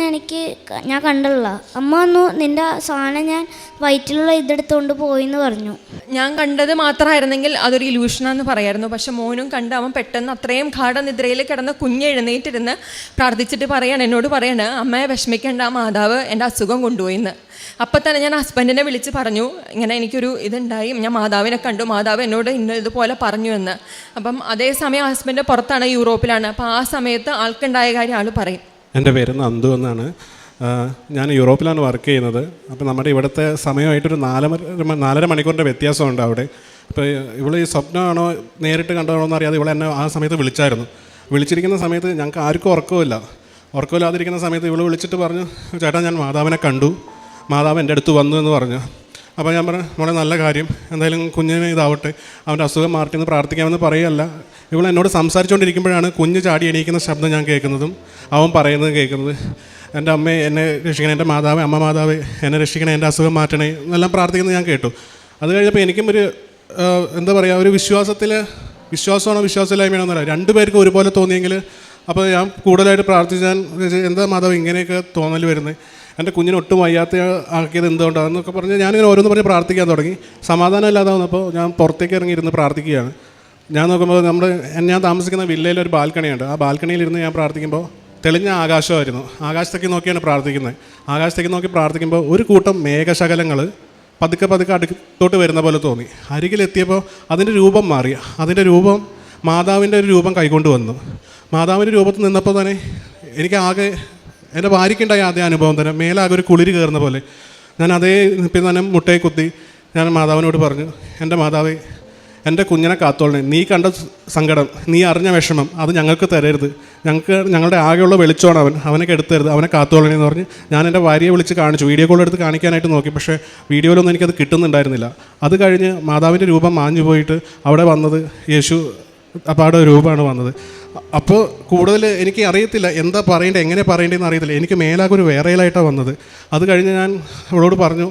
ഞാൻ കണ്ടില്ല. അമ്മ വന്നു, നിൻ്റെ സാധനം ഞാൻ വയറ്റിലുള്ള ഇതെടുത്തുകൊണ്ട് പോയിന്ന് പറഞ്ഞു. ഞാൻ കണ്ടത് മാത്രമായിരുന്നെങ്കിൽ അതൊരു ഇലൂഷനാന്ന് പറയായിരുന്നു. പക്ഷെ മോനും കണ്ട് അവൻ പെട്ടെന്ന് അത്രയും ഗാഠനിദ്രയിൽ കിടന്ന് കുഞ്ഞ് എഴുന്നേറ്റിരുന്ന് പ്രാർത്ഥിച്ചിട്ട് എന്നോട് പറയാണ്, അമ്മയെ വിഷമിക്കേണ്ട, മാതാവ് എൻ്റെ അസുഖം കൊണ്ടുപോയിന്ന്. അപ്പം തന്നെ ഞാൻ ഹസ്ബൻഡിനെ വിളിച്ച് പറഞ്ഞു, ഇങ്ങനെ എനിക്കൊരു ഇതുണ്ടായി, ഞാൻ മാതാവിനെ കണ്ടു, മാതാവ് എന്നോട് ഇതുപോലെ പറഞ്ഞു എന്ന്. അപ്പം അതേസമയം ഹസ്ബൻഡ് പുറത്താണ്, യൂറോപ്പിലാണ്. അപ്പോൾ ആ സമയത്ത് ആൾക്കുണ്ടായ കാര്യം ആൾ പറയും. എൻ്റെ പേര് നന്ദു എന്നാണ്. ഞാൻ യൂറോപ്പിലാണ് വർക്ക് ചെയ്യുന്നത്. അപ്പോൾ നമ്മുടെ ഇവിടുത്തെ സമയമായിട്ടൊരു 4.5 മണിക്കൂറിൻ്റെ വ്യത്യാസമുണ്ട് അവിടെ. അപ്പോൾ ഇവിടെ ഈ സ്വപ്നമാണോ നേരിട്ട് കണ്ടതാണോ എന്ന് അറിയാതെ ഇവിടെ എന്നെ ആ സമയത്ത് വിളിച്ചായിരുന്നു. വിളിച്ചിരിക്കുന്ന സമയത്ത് ഞങ്ങൾക്ക് ആർക്കും ഉറക്കമില്ലാതിരിക്കുന്ന സമയത്ത് ഇവള് വിളിച്ചിട്ട് പറഞ്ഞു, ചേട്ടാ ഞാൻ മാതാവിനെ കണ്ടു, മാതാവ് എൻ്റെ അടുത്ത് വന്നു എന്ന് പറഞ്ഞു. അപ്പോൾ ഞാൻ പറഞ്ഞു, മോളെ നല്ല കാര്യം, എന്തായാലും കുഞ്ഞിന് ഇതാവട്ടെ, അവൻ്റെ അസുഖം മാറിയെന്ന് പ്രാർത്ഥിക്കാമെന്ന് പറയുകയല്ല. ഇവൾ എന്നോട് സംസാരിച്ചുകൊണ്ടിരിക്കുമ്പോഴാണ് കുഞ്ഞ് ചാടി എണീക്കുന്ന ശബ്ദം ഞാൻ കേൾക്കുന്നതും അവൻ പറയുന്നത് കേൾക്കുന്നത്. എൻ്റെ അമ്മയെ എന്നെ രക്ഷിക്കണേ, എൻ്റെ മാതാവേ, അമ്മ മാതാവേ എന്നെ രക്ഷിക്കണേ, എൻ്റെ അസുഖം മാറ്റണേ എന്നെല്ലാം പ്രാർത്ഥിക്കുന്നത് ഞാൻ കേട്ടു. അത് കഴിഞ്ഞപ്പോൾ എനിക്കും ഒരു എന്താ പറയുക, ഒരു വിശ്വാസമാണോ വിശ്വാസമില്ലായ്മയാണോ എന്നറിയാം, രണ്ടുപേർക്കും ഒരുപോലെ തോന്നിയെങ്കിൽ അപ്പോൾ ഞാൻ കൂടുതലായിട്ട് പ്രാർത്ഥിച്ചാൽ എന്താ മാതാവ് ഇങ്ങനെയൊക്കെ തോന്നൽ വരുന്നത്, എൻ്റെ കുഞ്ഞിന് ഒട്ടും വയ്യാത്ത ആക്കിയത് എന്തുകൊണ്ടാണെന്നൊക്കെ പറഞ്ഞ് ഞാനിങ്ങനെ ഓരോന്ന് പറഞ്ഞ് പ്രാർത്ഥിക്കാൻ തുടങ്ങി. സമാധാനം ഇല്ലാതെ വന്നപ്പോൾ ഞാൻ പുറത്തേക്ക് ഇറങ്ങിയിരുന്ന് പ്രാർത്ഥിക്കുകയാണ്. ഞാൻ നോക്കുമ്പോൾ ഞാൻ താമസിക്കുന്ന വില്ലയിൽ ഒരു ബാൽക്കണിയുണ്ട്. ആ ബാൽക്കണിയിലിരുന്ന് ഞാൻ പ്രാർത്ഥിക്കുമ്പോൾ തെളിഞ്ഞ ആകാശമായിരുന്നു. ആകാശത്തേക്ക് നോക്കിയാണ് പ്രാർത്ഥിക്കുന്നത്. ആകാശത്തേക്ക് നോക്കി പ്രാർത്ഥിക്കുമ്പോൾ ഒരു കൂട്ടം മേഘശകലങ്ങൾ പതുക്കെ അടുത്തോട്ട് വരുന്ന പോലെ തോന്നി. അരികിലെത്തിയപ്പോൾ അതിൻ്റെ രൂപം മാറി. അതിൻ്റെ രൂപം മാതാവിൻ്റെ ഒരു രൂപം കൈകൊണ്ട് വന്നു. മാതാവിൻ്റെ രൂപത്തിൽ നിന്നപ്പോൾ തന്നെ എനിക്ക് ആകെ, എൻ്റെ ഭാര്യയ്ക്കുണ്ടായ അതേ അനുഭവം തന്നെ, മേലാകെ ഒരു കുളിര് കയറുന്ന പോലെ. ഞാൻ അതേ പിന്നെ തന്നെ മുട്ടയെ കുത്തി ഞാൻ മാതാവിനോട് പറഞ്ഞു, എൻ്റെ മാതാവേ, എൻ്റെ കുഞ്ഞിനെ കാത്തോളണേ, നീ കണ്ട സങ്കടം, നീ അറിഞ്ഞ വിഷമം അത് ഞങ്ങൾക്ക് തരരുത്, ഞങ്ങളുടെ ആകെയുള്ള വെളിച്ചമാണ് അവനെ എടുത്തരുത്, അവനെ കാത്തോളണേ എന്ന് പറഞ്ഞ് ഞാൻ എൻ്റെ ഭാര്യയെ വിളിച്ച് കാണിച്ചു. വീഡിയോ കോൾ എടുത്ത് കാണിക്കാനായിട്ട് നോക്കി, പക്ഷേ വീഡിയോയിലൊന്നും എനിക്കത് കിട്ടുന്നുണ്ടായിരുന്നില്ല. അത് കഴിഞ്ഞ് മാതാവിൻ്റെ രൂപം മാഞ്ഞു പോയിട്ട് അവിടെ വന്നത് യേശു അപ്പാടെ രൂപമാണ് വന്നത്. അപ്പോൾ കൂടുതൽ എനിക്ക് അറിയത്തില്ല എന്താ പറയേണ്ടത്, എങ്ങനെ പറയേണ്ടതെന്ന് അറിയത്തില്ല. എനിക്ക് മേലാകെ ഒരു വേറെയിലായിട്ടാണ് വന്നത്. അത് കഴിഞ്ഞ് ഞാൻ അവളോട് പറഞ്ഞു,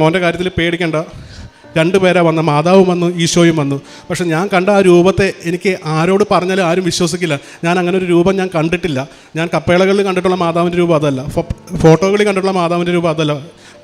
മോൻ്റെ കാര്യത്തിൽ പേടിക്കണ്ട, 2 പേരാണ് വന്നത്, മാതാവും വന്നു, ഈശോയും വന്നു. പക്ഷെ ഞാൻ കണ്ട ആ രൂപത്തെ എനിക്ക് ആരോട് പറഞ്ഞാലും ആരും വിശ്വസിക്കില്ല. ഞാൻ അങ്ങനെ ഒരു രൂപം ഞാൻ കണ്ടിട്ടില്ല. ഞാൻ കപ്പേളകളിൽ കണ്ടിട്ടുള്ള മാതാവിൻ്റെ രൂപം അതല്ല, ഫോട്ടോകളിൽ കണ്ടിട്ടുള്ള മാതാവിൻ്റെ രൂപം അതല്ല,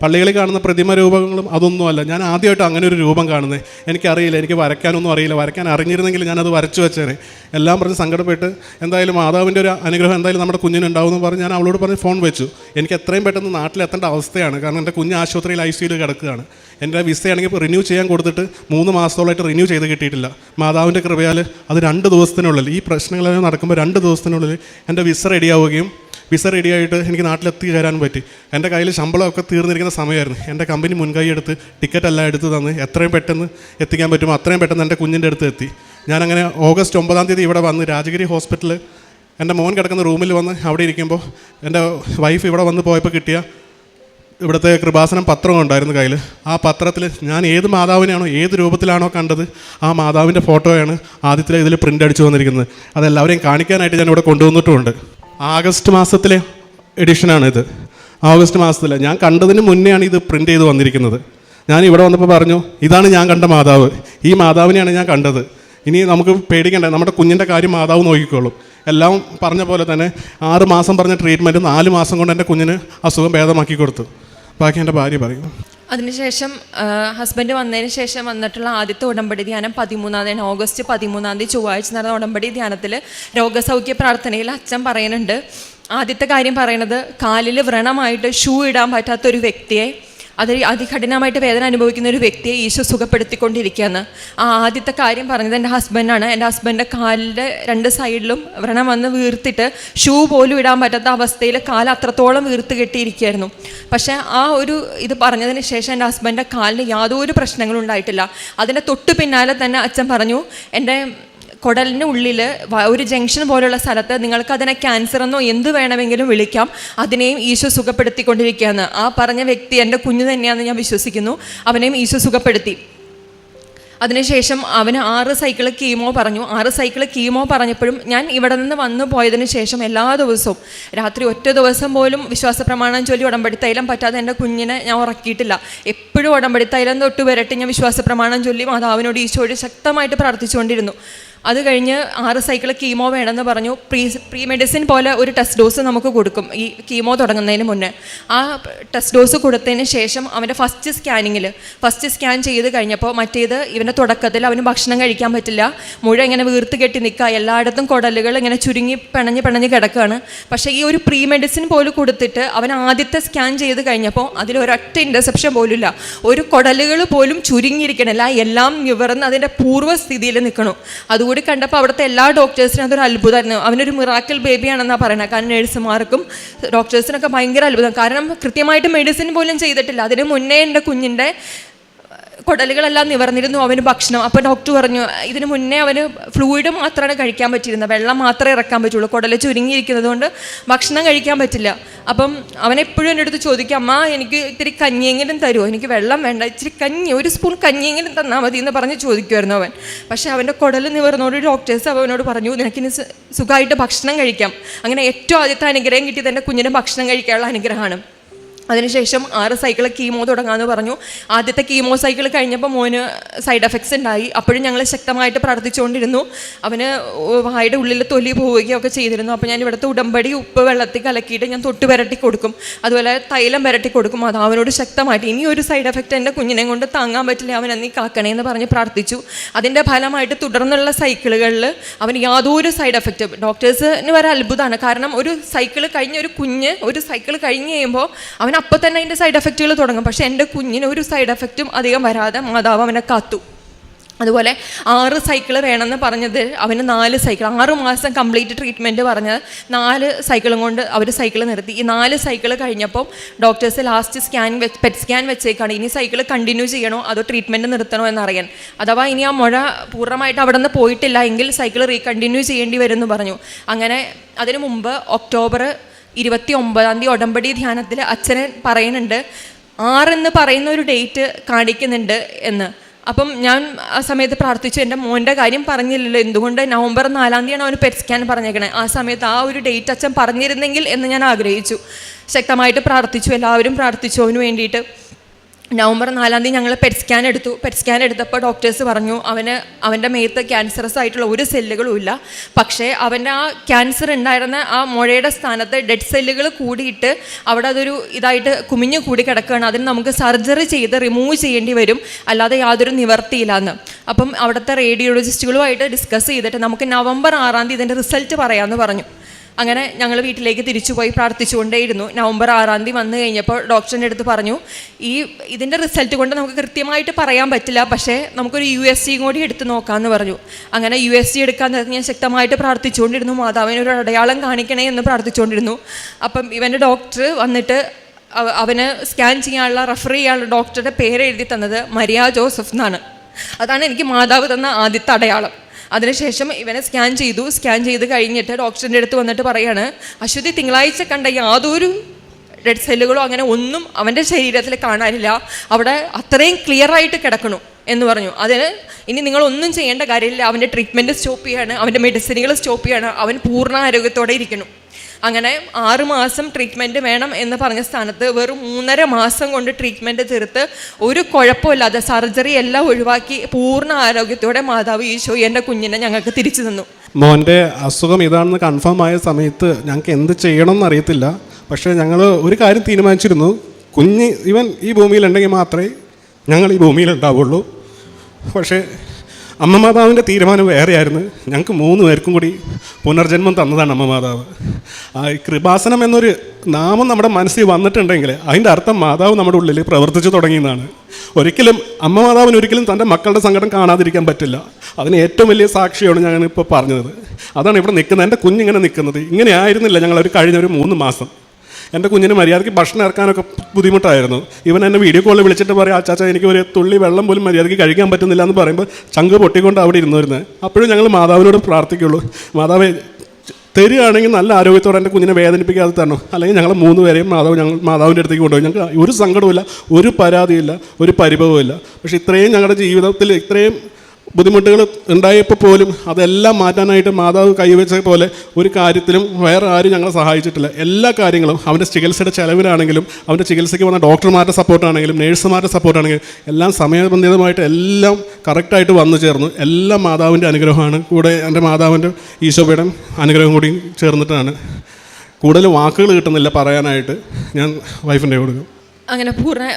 പള്ളികളിൽ കാണുന്ന പ്രതിമ രൂപങ്ങളും അതൊന്നുമല്ല. ഞാൻ ആദ്യമായിട്ട് അങ്ങനെ ഒരു രൂപം കാണുന്നത്. എനിക്കറിയില്ല, എനിക്ക് വരയ്ക്കാനൊന്നും അറിയില്ല. വരയ്ക്കാൻ അറിഞ്ഞിരുന്നെങ്കിൽ ഞാനത് വരച്ചു വെച്ചേനെ. എല്ലാം പറഞ്ഞ് സങ്കടപ്പെട്ട് എന്തായാലും മാതാവിൻ്റെ ഒരു അനുഗ്രഹം എന്തായാലും നമ്മുടെ കുഞ്ഞിനുണ്ടാവും എന്ന് പറഞ്ഞ് ഞാൻ അവളോട് പറഞ്ഞ് ഫോൺ വെച്ചു. എനിക്ക് എത്രയും പെട്ടെന്ന് നാട്ടിലെത്തേണ്ട അവസ്ഥയാണ്. കാരണം എൻ്റെ കുഞ്ഞ് ആശുപത്രിയിൽ ICUയിൽ കിടക്കുകയാണ്. എൻ്റെ വിസയാണെങ്കിൽ റിന്യൂ ചെയ്യാൻ കൊടുത്തിട്ട് 3 മാസത്തോളമായിട്ട് റിന്യൂ ചെയ്ത് കിട്ടിയിട്ടില്ല. മാതാവിൻ്റെ കൃപയാൽ അത് 2 ദിവസത്തിനുള്ളിൽ, ഈ പ്രശ്നങ്ങളെല്ലാം നടക്കുമ്പോൾ 2 ദിവസത്തിനുള്ളിൽ എൻ്റെ വിസ റെഡിയാവുകയും വിസ റെഡിയായിട്ട് എനിക്ക് നാട്ടിലെത്തിച്ചേരാൻ പറ്റി. എൻ്റെ കയ്യിൽ ശമ്പളമൊക്കെ തീർന്നിരിക്കുന്ന സമയമായിരുന്നു. എൻ്റെ കമ്പനി മുൻകൈ എടുത്ത് ടിക്കറ്റ് എല്ലാം എടുത്ത് തന്ന് എത്രയും പെട്ടെന്ന് എത്തിക്കാൻ പറ്റുമോ അത്രയും പെട്ടെന്ന് എൻ്റെ കുഞ്ഞിൻ്റെ അടുത്ത് എത്തി. ഞാനങ്ങനെ ഓഗസ്റ്റ് 9-ാം തീയതി ഇവിടെ വന്ന് രാജഗിരി ഹോസ്പിറ്റലിൽ എൻ്റെ മോൻ കിടക്കുന്ന റൂമിൽ വന്ന് അവിടെ ഇരിക്കുമ്പോൾ എൻ്റെ വൈഫ് ഇവിടെ വന്ന് പോയപ്പോൾ കിട്ടിയ ഇവിടുത്തെ കൃപാസനം പത്രം ഉണ്ടായിരുന്നു കയ്യിൽ. ആ പത്രത്തിൽ ഞാൻ ഏത് മാതാവിനെയാണോ ഏത് രൂപത്തിലാണോ കണ്ടത് ആ മാതാവിൻ്റെ ഫോട്ടോയാണ് ആദ്യത്തിലെ ഇതിൽ പ്രിൻ്റ് അടിച്ചു വന്നിരിക്കുന്നത്. അതെല്ലാവരെയും കാണിക്കാനായിട്ട് ഞാൻ ഇവിടെ കൊണ്ടുവന്നിട്ടുമുണ്ട്. ആഗസ്റ്റ് മാസത്തിലെ എഡിഷനാണിത്. ഓഗസ്റ്റ് മാസത്തിൽ ഞാൻ കണ്ടതിന് മുന്നെയാണ് ഇത് പ്രിൻ്റ് ചെയ്ത് വന്നിരിക്കുന്നത്. ഞാൻ ഇവിടെ വന്നപ്പോൾ പറഞ്ഞു, ഇതാണ് ഞാൻ കണ്ട മാതാവ്, ഈ മാതാവിനെയാണ് ഞാൻ കണ്ടത്. ഇനി നമുക്ക് പേടിക്കണ്ട, നമ്മുടെ കുഞ്ഞിൻ്റെ കാര്യം മാതാവ് നോക്കിക്കോളും. എല്ലാം പറഞ്ഞ പോലെ തന്നെ 6 മാസം പറഞ്ഞ ട്രീറ്റ്മെൻറ്റ് 4 മാസം കൊണ്ട് എൻ്റെ കുഞ്ഞിന് അസുഖം ഭേദമാക്കി കൊടുത്തു. ബാക്കി എൻ്റെ ഭാര്യ പറയും. അതിനുശേഷം ഹസ്ബൻഡ് വന്നതിന് ശേഷം വന്നിട്ടുള്ള ആദ്യത്തെ ഉടമ്പടി ധ്യാനം 13-ാം ഓഗസ്റ്റ് 13-ാം തീയതി ചൊവ്വാഴ്ച നടന്ന ഉടമ്പടി ധ്യാനത്തിൽ രോഗസൗഖ്യ പ്രാർത്ഥനയിൽ അച്ഛൻ പറയുന്നുണ്ട്. ആദ്യത്തെ കാര്യം പറയണത്, കാലിൽ വ്രണമായിട്ട് ഷൂ ഇടാൻ പറ്റാത്തൊരു വ്യക്തിയെ, അതികഠിനമായിട്ട് വേദന അനുഭവിക്കുന്ന ഒരു വ്യക്തിയെ ഈശോ സുഖപ്പെടുത്തിക്കൊണ്ടിരിക്കുകയാണ്. ആ ആദ്യത്തെ കാര്യം പറഞ്ഞത് എൻ്റെ ഹസ്ബൻഡാണ്. എൻ്റെ ഹസ്ബൻഡിൻ്റെ കാലിൻ്റെ 2 സൈഡിലും വ്രണം വന്ന് വീർത്തിട്ട് ഷൂ പോലും ഇടാൻ പറ്റാത്ത അവസ്ഥയിൽ കാല് അത്രത്തോളം വീർത്ത് കെട്ടിയിരിക്കുകയായിരുന്നു. പക്ഷേ ആ ഒരു ഇത് പറഞ്ഞതിന് ശേഷം എൻ്റെ ഹസ്ബൻഡിൻ്റെ കാലിന് യാതൊരു പ്രശ്നങ്ങളും ഉണ്ടായിട്ടില്ല. അതിൻ്റെ തൊട്ട് പിന്നാലെ തന്നെ അച്ഛൻ പറഞ്ഞു, എൻ്റെ കുടലിൻ്റെ ഉള്ളിൽ ഒരു ജംഗ്ഷൻ പോലുള്ള സ്ഥലത്ത് നിങ്ങൾക്ക് അതിനെ ക്യാൻസർ എന്നോ എന്ത് വേണമെങ്കിലും വിളിക്കാം, അതിനെയും ഈശോ സുഖപ്പെടുത്തിക്കൊണ്ടിരിക്കുകയാണ്. ആ പറഞ്ഞ വ്യക്തി എൻ്റെ കുഞ്ഞ് തന്നെയാണെന്ന് ഞാൻ വിശ്വസിക്കുന്നു. അവനെയും ഈശോ സുഖപ്പെടുത്തി. അതിനുശേഷം അവന് 6 സൈക്കിൾ കീമോ പറഞ്ഞു. 6 സൈക്കിൾ കീമോ പറഞ്ഞപ്പോഴും ഞാൻ ഇവിടെ നിന്ന് വന്നു പോയതിന് ശേഷം എല്ലാ ദിവസവും രാത്രി ഒറ്റ ദിവസം പോലും വിശ്വാസ പ്രമാണം ചൊല്ലി ഉടമ്പടി തൈലം പറ്റാതെ എൻ്റെ കുഞ്ഞിനെ ഞാൻ ഉറക്കിയിട്ടില്ല. എപ്പോഴും ഉടമ്പടി തൈലം തൊട്ട് വരട്ടി ഞാൻ വിശ്വാസ പ്രമാണം ചൊല്ലി മാതാവിനോട് ഈശോയോട് ശക്തമായിട്ട് പ്രാർത്ഥിച്ചുകൊണ്ടിരുന്നു. അത് കഴിഞ്ഞ് 6 സൈക്കിൾ കീമോ വേണമെന്ന് പറഞ്ഞു. പ്രീ മെഡിസിൻ പോലെ ഒരു ടെസ്റ്റ് ഡോസ് നമുക്ക് കൊടുക്കും ഈ കീമോ തുടങ്ങുന്നതിന് മുന്നേ. ആ ടെസ്റ്റ് ഡോസ് കൊടുത്തതിന് ശേഷം അവൻ്റെ ഫസ്റ്റ് സ്കാൻ ചെയ്ത് കഴിഞ്ഞപ്പോൾ മറ്റേത് ഇവൻ്റെ തുടക്കത്തിൽ അവന് ഭക്ഷണം കഴിക്കാൻ പറ്റില്ല, മുഴ ഇങ്ങനെ വീർത്ത് കെട്ടി നിൽക്കുക, എല്ലായിടത്തും കുടലുകൾ ഇങ്ങനെ ചുരുങ്ങി പിണഞ്ഞ് കിടക്കുകയാണ്. പക്ഷേ ഈ ഒരു പ്രീ മെഡിസിൻ പോലും കൊടുത്തിട്ട് അവൻ ആദ്യത്തെ സ്കാൻ ചെയ്ത് കഴിഞ്ഞപ്പോൾ അതിലൊരൊറ്റ ഇൻ്റർസെപ്ഷൻ പോലും ഇല്ല. ഒരു കുടലുകൾ പോലും ചുരുങ്ങിയിരിക്കണില്ല, എല്ലാം നിവർന്ന് അതിൻ്റെ പൂർവ്വസ്ഥിതിയിൽ നിൽക്കണം. അതുകൂടി കണ്ടപ്പോൾ അവിടുത്തെ എല്ലാ ഡോക്ടേഴ്സിനും അതൊരു അത്ഭുതമായിരുന്നു. അവനൊരു മിറാക്കിൾ ബേബിയാണെന്നാണ് പറയുന്നത്. കാരണം നഴ്സുമാർക്കും ഡോക്ടേഴ്സിനൊക്കെ ഭയങ്കര അത്ഭുതം. കാരണം കൃത്യമായിട്ട് മെഡിസിൻ പോലും ചെയ്തിട്ടില്ല. അതിന് മുന്നേ എൻ്റെ കുഞ്ഞിൻ്റെ കുടലുകളെല്ലാം നിവർന്നിരുന്നു, അവന് ഭക്ഷണം. അപ്പോൾ ഡോക്ടർ പറഞ്ഞു ഇതിന് മുന്നേ അവന് ഫ്ലൂയിഡ് മാത്രമാണ് കഴിക്കാൻ പറ്റിയിരുന്നത്, വെള്ളം മാത്രമേ ഇറക്കാൻ പറ്റുള്ളൂ, കുടൽ ചുരുങ്ങിയിരിക്കുന്നത് കൊണ്ട് ഭക്ഷണം കഴിക്കാൻ പറ്റില്ല. അപ്പം അവനെപ്പോഴും എൻ്റെ അടുത്ത് ചോദിക്കും, അമ്മ എനിക്ക് ഇത്തിരി കഞ്ഞിയെങ്കിലും തരുമോ, എനിക്ക് വെള്ളം വേണ്ട, ഇച്ചിരി കഞ്ഞി, ഒരു സ്പൂൺ കഞ്ഞിയെങ്കിലും തന്നാൽ മതി എന്ന് പറഞ്ഞ് ചോദിക്കുമായിരുന്നു അവൻ. പക്ഷേ അവൻ്റെ കുടൽ നിവർന്നോട് ഡോക്ടേഴ്സ് അവനോട് പറഞ്ഞു നിനക്കിനി സുഖമായിട്ട് ഭക്ഷണം കഴിക്കാം. അങ്ങനെ ഏറ്റവും ആദ്യത്തെ അനുഗ്രഹം കിട്ടിയത് എൻ്റെ കുഞ്ഞിന് ഭക്ഷണം കഴിക്കാനുള്ള അനുഗ്രഹമാണ്. അതിനുശേഷം 6 സൈക്കിൾ കീമോ തുടങ്ങാമെന്ന് പറഞ്ഞു. ആദ്യത്തെ കീമോ സൈക്കിൾ കഴിഞ്ഞപ്പോൾ മോന് സൈഡ് എഫക്ട്സ് ഉണ്ടായി. അപ്പോഴും ഞങ്ങൾ ശക്തമായിട്ട് പ്രാർത്ഥിച്ചുകൊണ്ടിരുന്നു. അവന് വായുടെ ഉള്ളിൽ തൊലി പോവുകയൊക്കെ ചെയ്തിരുന്നു. അപ്പോൾ ഞാൻ ഇവിടുത്തെ ഉടമ്പടി ഉപ്പ് വെള്ളത്തിൽ കലക്കിയിട്ട് ഞാൻ തൊട്ട് പുരട്ടി കൊടുക്കും, അതുപോലെ തൈലം പുരട്ടി കൊടുക്കും. അത് അവനോട് ശക്തമായിട്ട് ഇനി ഒരു സൈഡ് എഫക്റ്റ് എൻ്റെ കുഞ്ഞിനെ കൊണ്ട് താങ്ങാൻ പറ്റില്ല, അവൻ നീ കാക്കണേ എന്ന് പറഞ്ഞ് പ്രാർത്ഥിച്ചു. അതിൻ്റെ ഫലമായിട്ട് തുടർന്നുള്ള സൈക്കിളുകളിൽ അവന് യാതൊരു സൈഡ് എഫക്റ്റ്, ഡോക്ടേഴ്സിന് വരെ അത്ഭുതമാണ്. കാരണം ഒരു സൈക്കിൾ കഴിഞ്ഞ് ഒരു സൈക്കിൾ കഴിഞ്ഞ് കഴിയുമ്പോൾ അവൻ അപ്പോൾ തന്നെ അതിൻ്റെ സൈഡ് എഫക്റ്റുകൾ തുടങ്ങും. പക്ഷേ എൻ്റെ കുഞ്ഞിന് ഒരു സൈഡ് എഫക്റ്റും അധികം വരാതെ മാതാവ് അവനെ കാത്തു. അതുപോലെ 6 സൈക്കിൾ വേണമെന്ന് പറഞ്ഞത് അവന് 4 സൈക്കിൾ, 6 മാസം കംപ്ലീറ്റ് ട്രീറ്റ്മെൻറ്റ് പറഞ്ഞത് 4 സൈക്കിളും കൊണ്ട് അവർ സൈക്കിൾ നിർത്തി. ഈ 4 സൈക്കിൾ കഴിഞ്ഞപ്പോൾ ഡോക്ടേഴ്സ് ലാസ്റ്റ് പെറ്റ് സ്കാൻ വെച്ചേക്കാണ്, ഇനി സൈക്കിൾ കണ്ടിന്യൂ ചെയ്യണോ അതോ ട്രീറ്റ്മെൻറ്റ് നിർത്തണോ എന്നറിയാൻ. അഥവാ ഇനി ആ മുഴ പൂർണ്ണമായിട്ട് അവിടെ നിന്ന് പോയിട്ടില്ല എങ്കിൽ സൈക്കിൾ റീകണ്ടിന്യൂ ചെയ്യേണ്ടി വരുമെന്ന് പറഞ്ഞു. അങ്ങനെ അതിനു മുമ്പ് ഒക്ടോബർ 29 ഉടമ്പടി ധ്യാനത്തിൽ അച്ഛനെ പറയുന്നുണ്ട് 6 എന്ന് പറയുന്ന ഒരു ഡേറ്റ് കാണിക്കുന്നുണ്ട് എന്ന്. അപ്പം ഞാൻ ആ സമയത്ത് പ്രാർത്ഥിച്ചു, എൻ്റെ മോൻ്റെ കാര്യം പറഞ്ഞില്ലല്ലോ, എന്തുകൊണ്ട് നവംബർ 4 അവന് പെറ്റ് സ്കാൻ പറഞ്ഞേക്കണേ, ആ സമയത്ത് ആ ഒരു ഡേറ്റ് അച്ഛൻ പറഞ്ഞിരുന്നെങ്കിൽ എന്ന് ഞാൻ ആഗ്രഹിച്ചു. ശക്തമായിട്ട് പ്രാർത്ഥിച്ചു, എല്ലാവരും പ്രാർത്ഥിച്ചു അവന് വേണ്ടിയിട്ട്. നവംബർ 4 ഞങ്ങൾ പെറ്റ് സ്കാൻ എടുത്തപ്പോൾ ഡോക്ടേഴ്സ് പറഞ്ഞു അവൻ്റെ മേത്ത് ക്യാൻസറസ് ആയിട്ടുള്ള ഒരു സെല്ലുകളും ഇല്ല. പക്ഷേ അവൻ്റെ ആ ക്യാൻസർ ഉണ്ടായിരുന്ന ആ മുഴയുടെ സ്ഥാനത്ത് ഡെഡ് സെല്ലുകൾ കൂടിയിട്ട് അവിടെ അതൊരു ഇതായിട്ട് കുമിഞ്ഞു കൂടി കിടക്കുകയാണ്. അതിന് നമുക്ക് സർജറി ചെയ്ത് റിമൂവ് ചെയ്യേണ്ടി വരും, അല്ലാതെ യാതൊരു നിവർത്തിയില്ല എന്ന്. അപ്പം അവിടുത്തെ റേഡിയോളജിസ്റ്റുകളുമായിട്ട് ഡിസ്കസ് ചെയ്തിട്ട് നമുക്ക് നവംബർ 6 ഇതിൻ്റെ റിസൾട്ട് പറയാമെന്ന് പറഞ്ഞു. അങ്ങനെ ഞങ്ങൾ വീട്ടിലേക്ക് തിരിച്ചുപോയി പ്രാർത്ഥിച്ചുകൊണ്ടേയിരുന്നു. നവംബർ 6 വന്നു കഴിഞ്ഞപ്പോൾ ഡോക്ടറിൻ്റെ അടുത്ത് പറഞ്ഞു ഇതിൻ്റെ റിസൾട്ട് കൊണ്ട് നമുക്ക് കൃത്യമായിട്ട് പറയാൻ പറ്റില്ല, പക്ഷേ നമുക്കൊരു USG കൂടി എടുത്ത് നോക്കാമെന്ന് പറഞ്ഞു. അങ്ങനെ USG എടുക്കാൻ ഞാൻ ശക്തമായിട്ട് പ്രാർത്ഥിച്ചുകൊണ്ടിരുന്നു, മാതാവിനൊരു അടയാളം കാണിക്കണേ എന്ന് പ്രാർത്ഥിച്ചുകൊണ്ടിരുന്നു. അപ്പം ഇവൻ്റെ ഡോക്ടർ വന്നിട്ട് അവന് സ്കാൻ ചെയ്യാനുള്ള റെഫർ ചെയ്യാനുള്ള ഡോക്ടറുടെ പേര് എഴുതി തന്നത് മരിയ ജോസഫ് എന്നാണ്. അതാണ് എനിക്ക് മാതാവ് തന്ന ആദ്യത്തെ അടയാളം. അതിനുശേഷം ഇവനെ സ്കാൻ ചെയ്ത് കഴിഞ്ഞിട്ട് ഡോക്ടറിൻ്റെ അടുത്ത് വന്നിട്ട് പറയാണ്, അശ്വതി തിങ്കളാഴ്ച കണ്ട യാതൊരു ഡെഡ് സെല്ലുകളോ അങ്ങനെ ഒന്നും അവൻ്റെ ശരീരത്തിൽ കാണാനില്ല, അവിടെ അത്രയും ക്ലിയറായിട്ട് കിടക്കണു എന്ന് പറഞ്ഞു. അതിന് ഇനി നിങ്ങളൊന്നും ചെയ്യേണ്ട കാര്യമില്ല, അവൻ്റെ ട്രീറ്റ്മെൻറ്റ് സ്റ്റോപ്പ് ചെയ്യാണ്, അവൻ്റെ മെഡിസിനുകൾ സ്റ്റോപ്പ് ചെയ്യാണ്, അവൻ പൂർണ്ണ ആരോഗ്യത്തോടെ ഇരിക്കണം. അങ്ങനെ 6 മാസം ട്രീറ്റ്മെൻറ്റ് വേണം എന്ന് പറഞ്ഞ സ്ഥാനത്ത് വെറും 3.5 മാസം കൊണ്ട് ട്രീറ്റ്മെൻറ്റ് തീർത്ത് ഒരു കുഴപ്പമില്ലാതെ സർജറി എല്ലാം ഒഴിവാക്കി പൂർണ്ണ ആരോഗ്യത്തോടെ മാതാവ് ഈശോ എൻ്റെ കുഞ്ഞിനെ ഞങ്ങൾക്ക് തിരിച്ചു തന്നു. മോൻ്റെ അസുഖം ഇതാണെന്ന് കൺഫേം ആയ സമയത്ത് ഞങ്ങൾക്ക് എന്ത് ചെയ്യണമെന്ന് അറിയത്തില്ല. പക്ഷേ ഞങ്ങൾ ഒരു കാര്യം തീരുമാനിച്ചിരുന്നു, ഇവൻ ഈ ഭൂമിയിലുണ്ടെങ്കിൽ മാത്രമേ ഞങ്ങൾ ഈ ഭൂമിയിലുണ്ടാവുള്ളൂ. പക്ഷേ അമ്മ മാതാവിൻ്റെ തീരുമാനം വേറെയായിരുന്നു. ഞങ്ങൾക്ക് 3 പേർക്കും കൂടി പുനർജന്മം തന്നതാണ് അമ്മ മാതാവ്. കൃപാസനം എന്നൊരു നാമം നമ്മുടെ മനസ്സിൽ വന്നിട്ടുണ്ടെങ്കിൽ അതിൻ്റെ അർത്ഥം മാതാവ് നമ്മുടെ ഉള്ളിൽ പ്രവർത്തിച്ചു തുടങ്ങിയെന്നാണ്. ഒരിക്കലും അമ്മ മാതാവിന് ഒരിക്കലും തൻ്റെ മക്കളുടെ സങ്കടം കാണാതിരിക്കാൻ പറ്റില്ല. അതിന് ഏറ്റവും വലിയ സാക്ഷിയാണ് ഞാനിപ്പോൾ പറഞ്ഞത്. അതാണ് ഇവിടെ നിൽക്കുന്നത്, എൻ്റെ കുഞ്ഞിങ്ങനെ നിൽക്കുന്നത്. ഇങ്ങനെ ആയിരുന്നില്ല ഞങ്ങളൊരു കഴിഞ്ഞൊരു 3 മാസം. എൻ്റെ കുഞ്ഞിന് മര്യാദയ്ക്ക് ഭക്ഷണം ഇറക്കാനൊക്കെ ബുദ്ധിമുട്ടായിരുന്നു. ഇവൻ എന്നെ വീഡിയോ കോളിൽ വിളിച്ചിട്ട് പറയും, അച്ചാച്ചാ എനിക്ക് ഒരു തുള്ളി വെള്ളം പോലും മര്യാദയ്ക്ക് കഴിക്കാൻ പറ്റുന്നില്ല എന്ന് പറയുമ്പോൾ ചങ്ക് പൊട്ടിക്കൊണ്ട് അവിടെ ഇരുന്നു വരുന്നത്. അപ്പോഴും ഞങ്ങൾ മാതാവിനോട് പ്രാർത്ഥിക്കുള്ളൂ, മാതാവേ തരികയാണെങ്കിൽ നല്ല ആരോഗ്യത്തോടെ എൻ്റെ കുഞ്ഞിനെ വേദനിപ്പിക്കാതെ തരണം, അല്ലെങ്കിൽ ഞങ്ങൾ 3 പേരെയും മാതാവിൻ്റെ അടുത്തേക്ക് കൊണ്ടുപോയി. ഞങ്ങൾക്ക് ഒരു സങ്കടവുമില്ല, ഒരു പരാതിയില്ല, ഒരു പരിഭവമില്ല. പക്ഷേ ഇത്രയും ഞങ്ങളുടെ ജീവിതത്തിൽ ഇത്രയും ബുദ്ധിമുട്ടുകൾ ഉണ്ടായപ്പോൾ പോലും അതെല്ലാം മാറ്റാനായിട്ട് മാതാവ് കൈവച്ച പോലെ ഒരു കാര്യത്തിലും വേറെ ആരും ഞങ്ങളെ സഹായിച്ചിട്ടില്ല. എല്ലാ കാര്യങ്ങളും അവൻ്റെ ചികിത്സയുടെ ചിലവിനാണെങ്കിലും അവൻ്റെ ചികിത്സയ്ക്ക് വന്ന ഡോക്ടർമാരുടെ സപ്പോർട്ടാണെങ്കിലും നേഴ്സുമാരുടെ സപ്പോർട്ടാണെങ്കിലും എല്ലാം സമയബന്ധിതമായിട്ട് എല്ലാം കറക്റ്റായിട്ട് വന്നു ചേർന്നു. എല്ലാം മാതാവിൻ്റെ അനുഗ്രഹമാണ്. കൂടെ എൻ്റെ മാതാവിൻ്റെ ഈശോയുടെ അനുഗ്രഹം കൂടി ചേർന്നിട്ടാണ്. കൂടുതൽ വാക്കുകൾ കിട്ടുന്നില്ല പറയാനായിട്ട്, ഞാൻ വൈഫിൻ്റെ കൊടുക്കും. അങ്ങനെ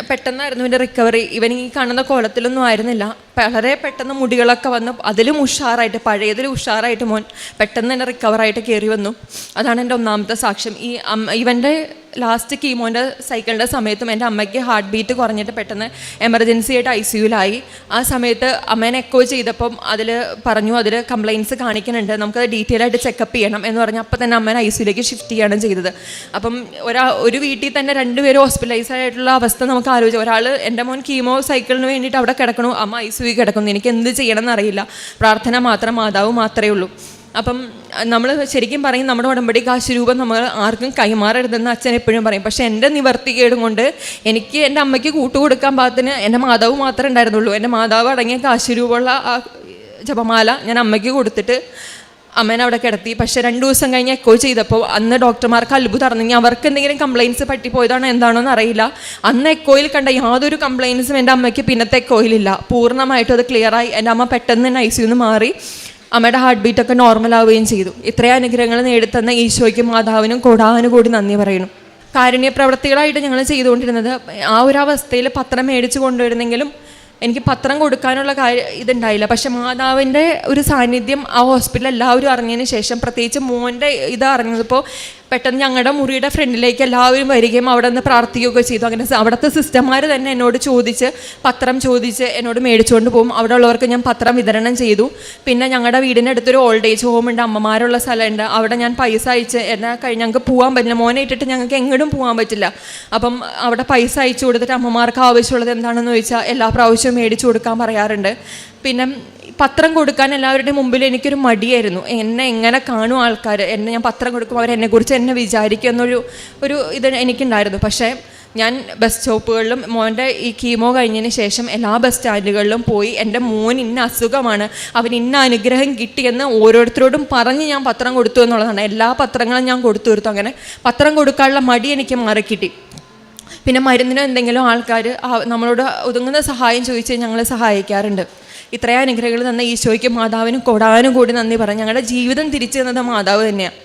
പെട്ടെന്നായിരുന്നു ഇവൻ്റെ റിക്കവറി. ഇവൻ ഈ കാണുന്ന കോലത്തിലൊന്നും ആയിരുന്നില്ല. വളരെ പെട്ടെന്ന് മുടികളൊക്കെ വന്നു, അതിലും ഉഷാറായിട്ട്, പഴയതിലും ഉഷാറായിട്ട് മോൻ പെട്ടെന്ന് തന്നെ റിക്കവറായിട്ട് കയറി വന്നു. അതാണ് എൻ്റെ ഒന്നാമത്തെ സാക്ഷ്യം. ഇവൻ്റെ ലാസ്റ്റ് കീമോൻ്റെ സൈക്കിളിൻ്റെ സമയത്തും എൻ്റെ അമ്മയ്ക്ക് ഹാർട്ട് ബീറ്റ് കുറഞ്ഞിട്ട് പെട്ടെന്ന് എമർജൻസി ആയിട്ട് ICUലായി. ആ സമയത്ത് അമ്മേനെ എക്കോ ചെയ്തപ്പം അതിൽ പറഞ്ഞു അതിൽ കംപ്ലയിൻറ്റ്സ് കാണിക്കുന്നുണ്ട്, നമുക്കത് ഡീറ്റെയിൽ ആയിട്ട് ചെക്കപ്പ് ചെയ്യണം എന്ന് പറഞ്ഞ് അപ്പം തന്നെ അമ്മേനെ ICUലേക്ക് ഷിഫ്റ്റ് ചെയ്യാണ് ചെയ്തത്. അപ്പം ഒരു വീട്ടിൽ തന്നെ 2 പേര് ഹോസ്പിറ്റലൈസ് ആയിട്ടുള്ള അവസ്ഥ നമുക്ക് ആലോചിച്ചു. ഒരാൾ എൻ്റെ മോൻ കീമോ സൈക്കിളിന് വേണ്ടിയിട്ട് അവിടെ കിടക്കണു, അമ്മ ICU കിടക്കുന്നു, എനിക്ക് എന്ത് ചെയ്യണം എന്നറിയില്ല, പ്രാർത്ഥന മാത്രം, മാതാവ് മാത്രമേ ഉള്ളൂ. അപ്പം നമ്മൾ ശരിക്കും പറയും നമ്മുടെ ഉടമ്പടി കാശ് രൂപം നമ്മൾ ആർക്കും കൈമാറരുതെന്ന് അച്ഛൻ എപ്പോഴും പറയും. പക്ഷേ എൻ്റെ നിവർത്തികേടും കൊണ്ട് എനിക്ക് എൻ്റെ അമ്മയ്ക്ക് കൂട്ടുകൊടുക്കാൻ പാകത്തിന് എൻ്റെ മാതാവ് മാത്രമേ ഉണ്ടായിരുന്നുള്ളൂ. എൻ്റെ മാതാവ് അടങ്ങിയ കാശ് രൂപമുള്ള ആ ജപമാല ഞാൻ അമ്മയ്ക്ക് കൊടുത്തിട്ട് അമ്മേനെ അവിടെ കിടത്തി. പക്ഷേ 2 ദിവസം കഴിഞ്ഞ് എക്കോ ചെയ്തപ്പോൾ അന്ന് ഡോക്ടർമാർക്ക് അത്ഭുതം അറിഞ്ഞെങ്കിൽ അവർക്ക് എന്തെങ്കിലും കംപ്ലയിൻറ്റ്സ് പറ്റിപ്പോയതാണോ എന്താണോ എന്ന് അറിയില്ല. അന്ന് എക്കോയിൽ കണ്ട യാതൊരു കംപ്ലയിൻറ്റ്സും എൻ്റെ അമ്മയ്ക്ക് പിന്നത്തെ എക്കോയിലില്ല. പൂർണ്ണമായിട്ടും അത് ക്ലിയറായി. എൻ്റെ അമ്മ പെട്ടെന്ന് തന്നെ ICU നിന്ന് മാറി, അമ്മയുടെ ഹാർട്ട് ബീറ്റൊക്കെ നോർമലാവുകയും ചെയ്തു. ഇത്രയും അനുഗ്രഹങ്ങൾ നേടിത്തന്ന ഈശോയ്ക്കും മാതാവിനും കോടാനുകൂടി നന്ദി പറയുന്നു. കാരുണ്യ പ്രവർത്തികളായിട്ട് ഞങ്ങൾ ചെയ്തുകൊണ്ടിരുന്നത് ആ ഒരു അവസ്ഥയിൽ പത്രം മേടിച്ച് കൊണ്ടുവരുന്നെങ്കിലും എനിക്ക് പത്രം കൊടുക്കാനുള്ള ഇതുണ്ടായില്ല. പക്ഷെ മാതാവിൻ്റെ ഒരു സാന്നിധ്യം ആ ഹോസ്പിറ്റലിൽ എല്ലാവരും അറിഞ്ഞതിന് ശേഷം, പ്രത്യേകിച്ച് മോൻ്റെ ഇത് അറിഞ്ഞപ്പോൾ പെട്ടെന്ന് ഞങ്ങളുടെ മുറിയുടെ ഫ്രണ്ടിലേക്ക് എല്ലാവരും വരികയും അവിടെ നിന്ന് പ്രാർത്ഥിക്കുകയൊക്കെ ചെയ്തു. അങ്ങനെ അവിടുത്തെ സിസ്റ്റർമാർ തന്നെ എന്നോട് പത്രം ചോദിച്ച് എന്നോട് മേടിച്ചുകൊണ്ട് പോകും. അവിടെ ഉള്ളവർക്ക് ഞാൻ പത്രം വിതരണം ചെയ്തു. പിന്നെ ഞങ്ങളുടെ വീടിൻ്റെ അടുത്തൊരു ഓൾഡ് ഏജ് ഹോം ഉണ്ട്, അമ്മമാരുള്ള സ്ഥലമുണ്ട്. അവിടെ ഞാൻ പൈസ അയച്ച് ഞങ്ങൾക്ക് പോകാൻ പറ്റില്ല, മോനെ ഇട്ടിട്ട് ഞങ്ങൾക്ക് എങ്ങോട്ടും പോകാൻ പറ്റില്ല. അപ്പം അവിടെ പൈസ അയച്ചു കൊടുത്തിട്ട് അമ്മമാർക്ക് ആവശ്യമുള്ളത് എന്താണെന്ന് ചോദിച്ചാൽ എല്ലാ പ്രാവശ്യവും മേടിച്ചു കൊടുക്കാൻ പറയാറുണ്ട്. പിന്നെ പത്രം കൊടുക്കാൻ എല്ലാവരുടെയും മുമ്പിൽ എനിക്കൊരു മടിയായിരുന്നു. എന്നെ എങ്ങനെ കാണും ആൾക്കാർ, ഞാൻ പത്രം കൊടുക്കുമ്പോൾ അവരെന്നെക്കുറിച്ച് എന്നെ വിചാരിക്കും എന്നൊരു ഇത് എനിക്കുണ്ടായിരുന്നു. പക്ഷേ ഞാൻ ബസ് സ്റ്റോപ്പുകളിലും മോൻ്റെ ഈ കീമോ കഴിഞ്ഞതിന് ശേഷം എല്ലാ ബസ് സ്റ്റാൻഡുകളിലും പോയി എൻ്റെ മോൻ ഇന്ന അസുഖമാണ്, അവന് ഇന്ന അനുഗ്രഹം കിട്ടിയെന്ന് ഓരോരുത്തരോടും പറഞ്ഞ് ഞാൻ പത്രം കൊടുത്തു എന്നുള്ളതാണ്. എല്ലാ പത്രങ്ങളും ഞാൻ കൊടുത്തു തീർത്തു. അങ്ങനെ പത്രം കൊടുക്കാനുള്ള മടി എനിക്ക് മാറിക്കിട്ടി. പിന്നെ മരുന്നിന് എന്തെങ്കിലും ആൾക്കാർ നമ്മളോട് ഒതുങ്ങുന്ന സഹായം ചോദിച്ച് ഞങ്ങൾ സഹായിക്കാറുണ്ട്. ഇത്രയും അനുഗ്രഹങ്ങൾ തന്ന ഈശോയ്ക്കും മാതാവിനും കോടാനും കൂടി നന്ദി പറഞ്ഞു. ഞങ്ങളുടെ ജീവിതം തിരിച്ചു തന്നത് മാതാവ് തന്നെയാണ്.